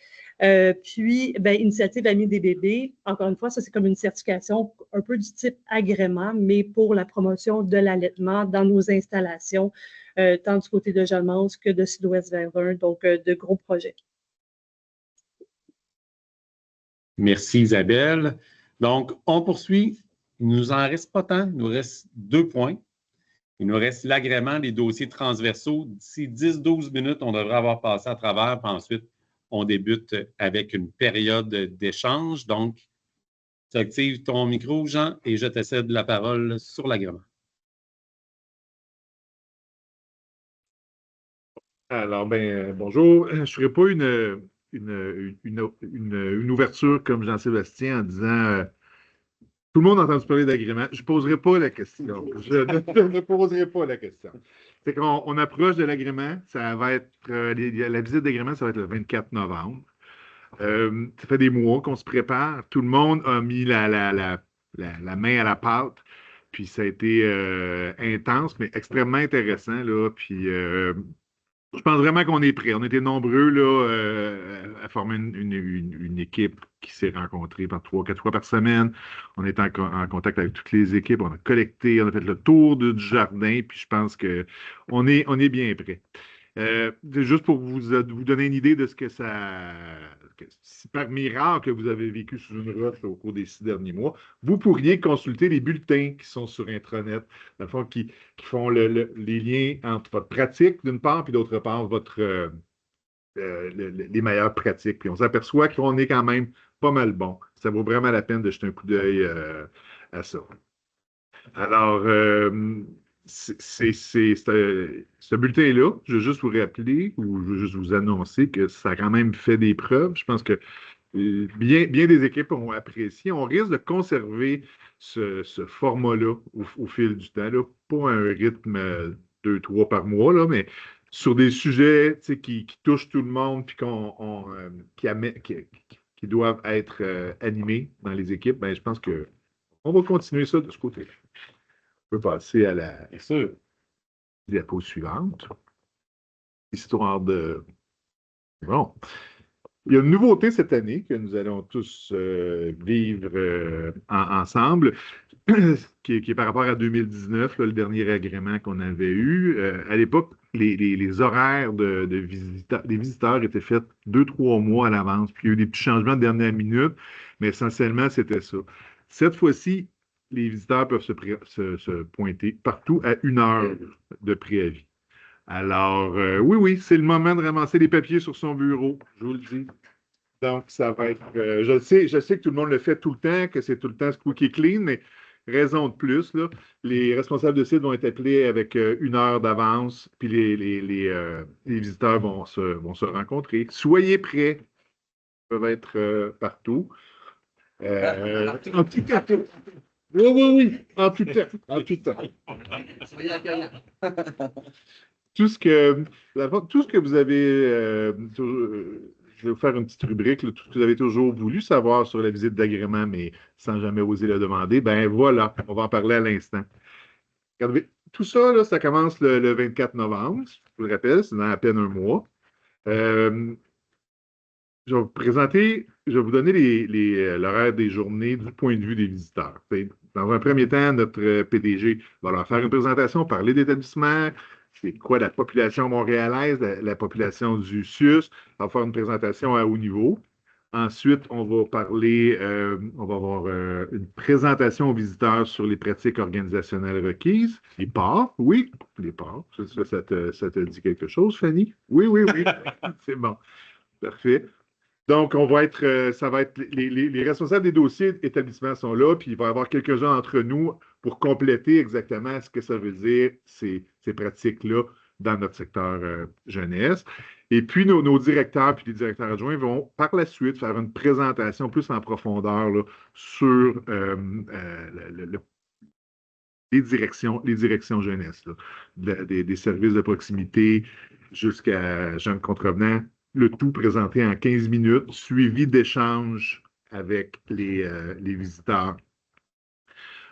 Puis, ben, Initiative Amis des bébés, encore une fois, ça c'est comme une certification un peu du type agrément, mais pour la promotion de l'allaitement dans nos installations, tant du côté de Jalmance que de Sud-Ouest Verdun, donc de gros projets. Merci Isabelle. Donc, on poursuit. Il ne nous en reste pas tant. Il nous reste 2 points. Il nous reste l'agrément des dossiers transversaux. D'ici 10-12 minutes, on devrait avoir passé à travers, puis ensuite, on débute avec une période d'échange. Donc, tu actives ton micro, Jean, et je te cède la parole sur l'agrément. Alors, bonjour. Je ne ferai pas une ouverture comme Jean-Sébastien en disant tout le monde a entendu parler d'agrément. Je ne poserai pas la question. Je ne poserai pas la question. C'est qu'on approche de l'agrément. Ça va être la visite d'agrément, ça va être le 24 novembre. Ça fait des mois qu'on se prépare. Tout le monde a mis la main à la pâte. Puis ça a été intense, mais extrêmement intéressant. Là. Puis je pense vraiment qu'on est prêts. On était nombreux là, à former une équipe qui s'est rencontrée par 3-4 fois par semaine. On est en contact avec toutes les équipes. On a collecté, on a fait le tour du jardin. Puis je pense qu'on est bien prêts. Juste pour vous donner une idée de ce que ça... Si par miracle vous avez vécu sous une roche au cours des 6 derniers mois, vous pourriez consulter les bulletins qui sont sur Intranet, dans le fond, qui font les liens entre votre pratique, d'une part, puis d'autre part, les meilleures pratiques. Puis on s'aperçoit qu'on est quand même pas mal bon. Ça vaut vraiment la peine de jeter un coup d'œil à ça. Alors, ce bulletin-là, je veux juste vous rappeler ou je veux juste vous annoncer que ça a quand même fait des preuves. Je pense que bien des équipes ont apprécié. On risque de conserver ce format-là au fil du temps, là. Pas un rythme 2-3 par mois, là, mais sur des sujets qui touchent tout le monde et qui doivent être animés dans les équipes. Ben, je pense qu'on va continuer ça de ce côté-là. On peut passer à la diapo suivante. Histoire de... Bon. Il y a une nouveauté cette année que nous allons tous vivre ensemble, qui est par rapport à 2019, là, le dernier agrément qu'on avait eu. À l'époque, les horaires des visiteurs étaient faits 2-3 mois à l'avance. Puis il y a eu des petits changements de dernière minute, mais essentiellement, c'était ça. Cette fois-ci, les visiteurs peuvent se pointer partout à 1 heure de préavis. Alors, oui, c'est le moment de ramasser les papiers sur son bureau, je vous le dis. Donc, ça va être... je sais que tout le monde le fait tout le temps, que c'est tout le temps squeaky clean, mais raison de plus, là, les responsables de site vont être appelés avec 1 heure d'avance, puis les visiteurs vont se rencontrer. Soyez prêts, ils peuvent être partout. En tout cas, oui, en tout temps. Soyez accueillants. Tout ce que vous avez, je vais vous faire une petite rubrique, là, tout ce que vous avez toujours voulu savoir sur la visite d'agrément, mais sans jamais oser le demander, ben voilà, on va en parler à l'instant. Tout ça, là, ça commence le 24 novembre, je vous le rappelle, c'est dans à peine un mois. je vais vous donner l'horaire des journées du point de vue des visiteurs. Dans un premier temps, notre PDG va leur faire une présentation, parler d'établissement, c'est quoi la population montréalaise, la population du CIUS, on va faire une présentation à haut niveau. Ensuite, on va parler, on va avoir une présentation aux visiteurs sur les pratiques organisationnelles requises. Les parts, oui, les parts. Ça te dit quelque chose, Fanny? Oui, oui, oui. C'est bon. Parfait. Donc, ça va être les responsables des dossiers établissements sont là, puis il va y avoir quelques-uns entre nous pour compléter exactement ce que ça veut dire, ces pratiques-là, dans notre secteur jeunesse. Et puis, nos directeurs puis les directeurs adjoints vont par la suite faire une présentation plus en profondeur là, sur les directions jeunesse, là, des services de proximité jusqu'à jeunes contrevenants, le tout présenté en 15 minutes, suivi d'échanges avec les visiteurs.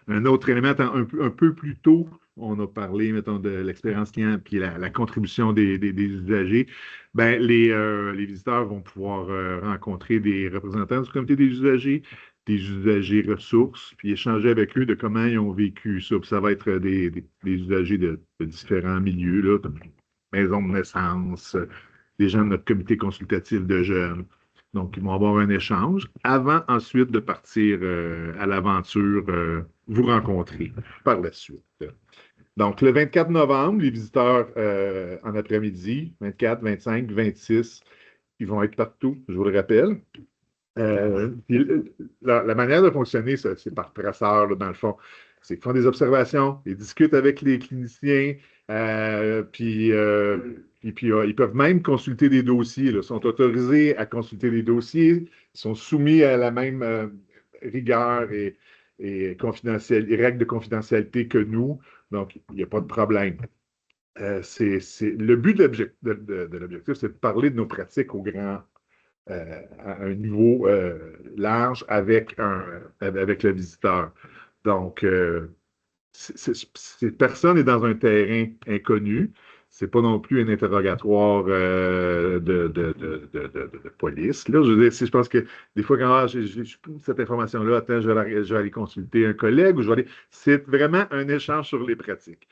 Un autre élément, un peu plus tôt, on a parlé, mettons, de l'expérience client puis la contribution des usagers. Ben, les visiteurs vont pouvoir rencontrer des représentants du comité des usagers ressources, puis échanger avec eux de comment ils ont vécu ça. Puis ça va être des usagers de différents milieux, là, comme maisons de naissance, des gens de notre comité consultatif de jeunes. Donc, ils vont avoir un échange avant ensuite de partir à l'aventure, vous rencontrer par la suite. Donc, le 24 novembre, les visiteurs en après-midi, 24, 25, 26, ils vont être partout, je vous le rappelle. La manière de fonctionner, c'est par traceur, là, dans le fond. C'est qu'ils font des observations, ils discutent avec les cliniciens, puis ils peuvent même consulter des dossiers. Ils sont autorisés à consulter des dossiers, ils sont soumis à la même rigueur et règles de confidentialité que nous. Donc, il n'y a pas de problème. Le but de l'objectif, c'est de parler de nos pratiques à un niveau large avec le visiteur. Donc, personne n'est dans un terrain inconnu. Ce n'est pas non plus un interrogatoire de police. Là, je pense que des fois, quand j'ai cette information-là, attends, je vais aller consulter un collègue ou c'est vraiment un échange sur les pratiques.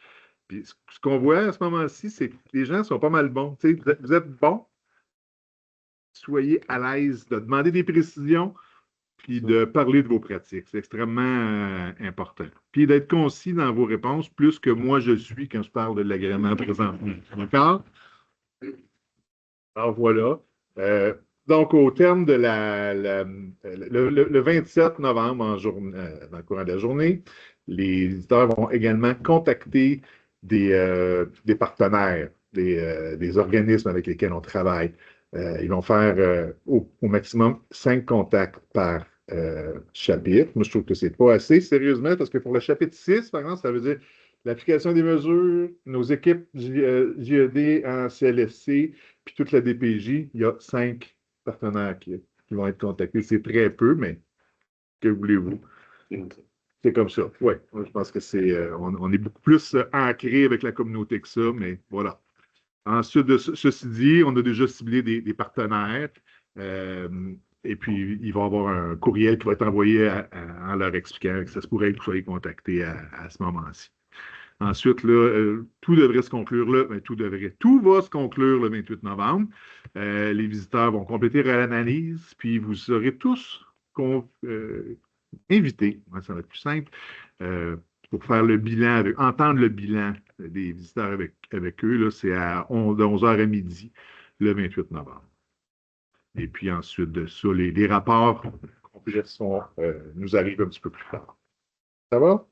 Puis, ce qu'on voit à ce moment-ci, c'est que les gens sont pas mal bons. Tu sais, vous êtes bons, soyez à l'aise de demander des précisions puis de parler de vos pratiques. C'est extrêmement important. Puis d'être concis dans vos réponses, plus que moi je suis quand je parle de l'agrément présentement. D'accord? Alors voilà. Donc, au terme de le 27 novembre, dans le courant de la journée, les visiteurs vont également contacter des partenaires, des organismes avec lesquels on travaille. Ils vont faire au maximum 5 contacts par chapitre. Moi, je trouve que ce n'est pas assez, sérieusement, parce que pour le chapitre 6, par exemple, ça veut dire l'application des mesures, nos équipes JED en CLSC, puis toute la DPJ, il y a 5 partenaires qui vont être contactés. C'est très peu, mais que voulez-vous? C'est comme ça. Oui, je pense que on est beaucoup plus ancré avec la communauté que ça, mais voilà. Ensuite, ceci dit, on a déjà ciblé des partenaires. Et puis, il va y avoir un courriel qui va être envoyé en leur expliquant que ça se pourrait que vous soyez contactés à ce moment-ci. Ensuite, là, tout devrait se conclure là. Tout va se conclure le 28 novembre. Les visiteurs vont compléter l'analyse, puis vous serez tous invités, ça va être plus simple, pour faire le bilan, entendre le bilan des visiteurs avec eux. Là, c'est de 11h à midi, le 28 novembre. Et puis ensuite de ça, les rapports complets nous arrivent un petit peu plus tard. Ça va?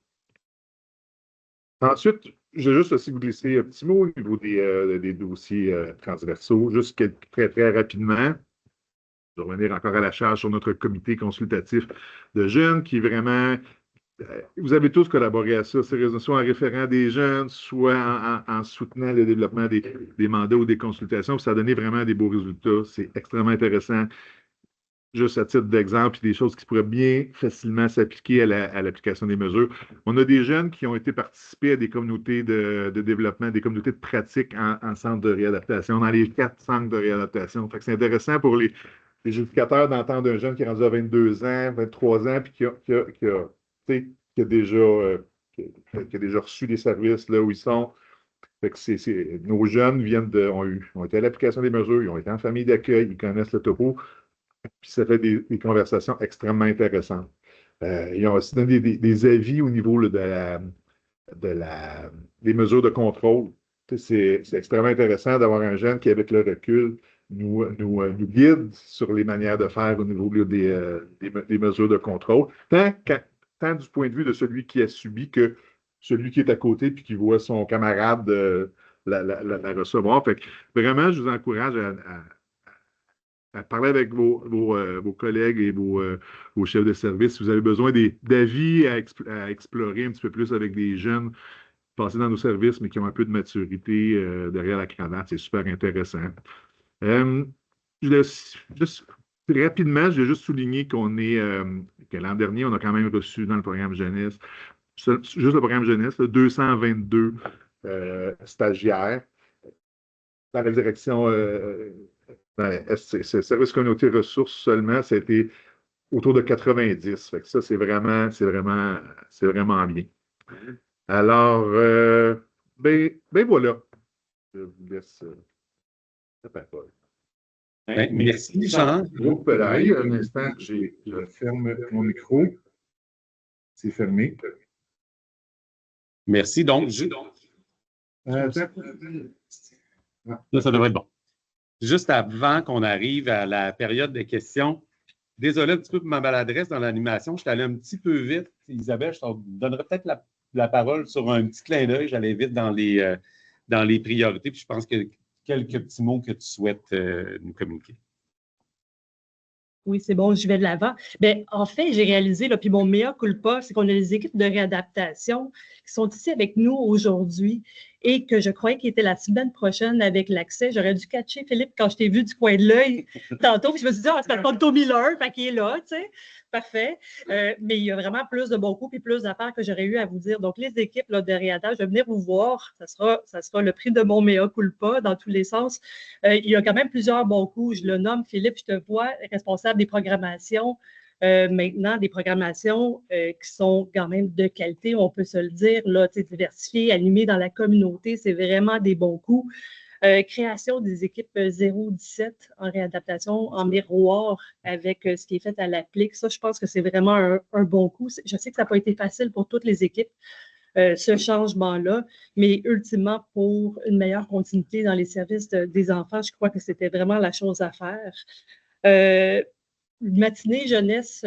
Ensuite, je vais juste aussi vous glisser un petit mot au niveau des dossiers transversaux, juste très, très rapidement. Je vais revenir encore à la charge sur notre comité consultatif de jeunes qui est vraiment... Vous avez tous collaboré à ça, soit en référant des jeunes, soit en soutenant le développement des mandats ou des consultations. Ça a donné vraiment des beaux résultats. C'est extrêmement intéressant. Juste à titre d'exemple, des choses qui pourraient bien facilement s'appliquer à l'application des mesures. On a des jeunes qui ont été participés à des communautés de développement, des communautés de pratique en centre de réadaptation, dans les 4 centres de réadaptation. Fait que c'est intéressant pour justificateur d'entendre un jeune qui est rendu à 22 ans, 23 ans, puis qui a déjà reçu des services là où ils sont. Fait que nos jeunes ont été à l'application des mesures, ils ont été en famille d'accueil, ils connaissent le topo, puis ça fait des conversations extrêmement intéressantes. Ils ont aussi donné des avis au niveau là, des mesures de contrôle. C'est extrêmement intéressant d'avoir un jeune qui, avec le recul, nous guide sur les manières de faire au niveau des mesures de contrôle, tant du point de vue de celui qui a subi que celui qui est à côté puis qui voit son camarade la recevoir. Fait que vraiment, je vous encourage à parler avec vos collègues et vos chefs de service. Si vous avez besoin d'avis à explorer un petit peu plus avec des jeunes passés dans nos services, mais qui ont un peu de maturité derrière la cravate, c'est super intéressant. Rapidement, je vais juste souligner que l'an dernier, on a quand même reçu dans le programme jeunesse, juste le programme jeunesse, 222 stagiaires dans la direction service communauté ressources seulement, c'était autour de 90. Fait que ça, c'est vraiment bien. Alors, ben voilà. Je vous laisse la parole. Merci, Jean. Un instant, je ferme mon micro. C'est fermé. Merci. Donc, là, ça devrait être bon. Juste avant qu'on arrive à la période de questions, désolé un petit peu pour ma maladresse dans l'animation, je suis allé un petit peu vite. Isabelle, je te donnerai peut-être la parole sur un petit clin d'œil. J'allais vite dans les priorités, puis je pense que quelques petits mots que tu souhaites nous communiquer. Oui, c'est bon, je vais de l'avant. Bien, en fait, j'ai réalisé, là, puis mon mea culpa, c'est qu'on a des équipes de réadaptation qui sont ici avec nous aujourd'hui et que je croyais qu'ils étaient la semaine prochaine avec l'accès. J'aurais dû catcher Philippe quand je t'ai vu du coin de l'œil tantôt, puis je me suis dit, c'est parce qu'on est au Miller, fait qu'il est là, tu sais. Parfait. Mais il y a vraiment plus de bons coups et plus d'affaires que j'aurais eu à vous dire. Donc, les équipes là, de réadaptation, je vais venir vous voir. Ça sera le prix de mon mea culpa dans tous les sens. Il y a quand même plusieurs bons coups. Je le nomme, Philippe, je te vois, responsable des programmations. Maintenant, des programmations qui sont quand même de qualité, on peut se le dire, là, diversifiées, animées dans la communauté, c'est vraiment des bons coups. Création des équipes 0-17 en réadaptation, en miroir avec ce qui est fait à l'applique. Ça, je pense que c'est vraiment un bon coup. Je sais que ça n'a pas été facile pour toutes les équipes, ce changement-là, mais ultimement, pour une meilleure continuité dans les services des enfants, je crois que c'était vraiment la chose à faire. Matinée jeunesse,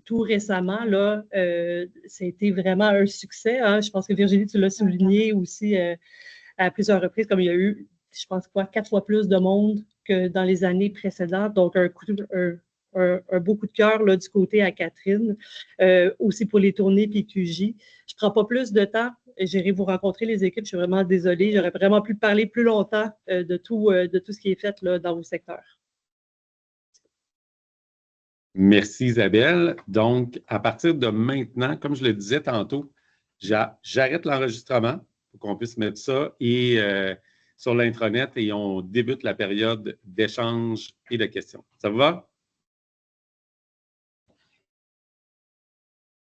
tout récemment, là, ça a été vraiment un succès. Hein? Je pense que Virginie, tu l'as souligné aussi à plusieurs reprises, comme il y a eu, je pense, 4 fois plus de monde que dans les années précédentes. Donc, un beau coup de cœur là, du côté à Catherine, aussi pour les tournées PQJ. Je ne prends pas plus de temps. J'irai vous rencontrer les équipes. Je suis vraiment désolée. J'aurais vraiment pu parler plus longtemps de tout ce qui est fait là, dans vos secteurs. Merci, Isabelle. Donc, à partir de maintenant, comme je le disais tantôt, j'arrête l'enregistrement pour qu'on puisse mettre ça sur l'intranet et on débute la période d'échange et de questions. Ça vous va?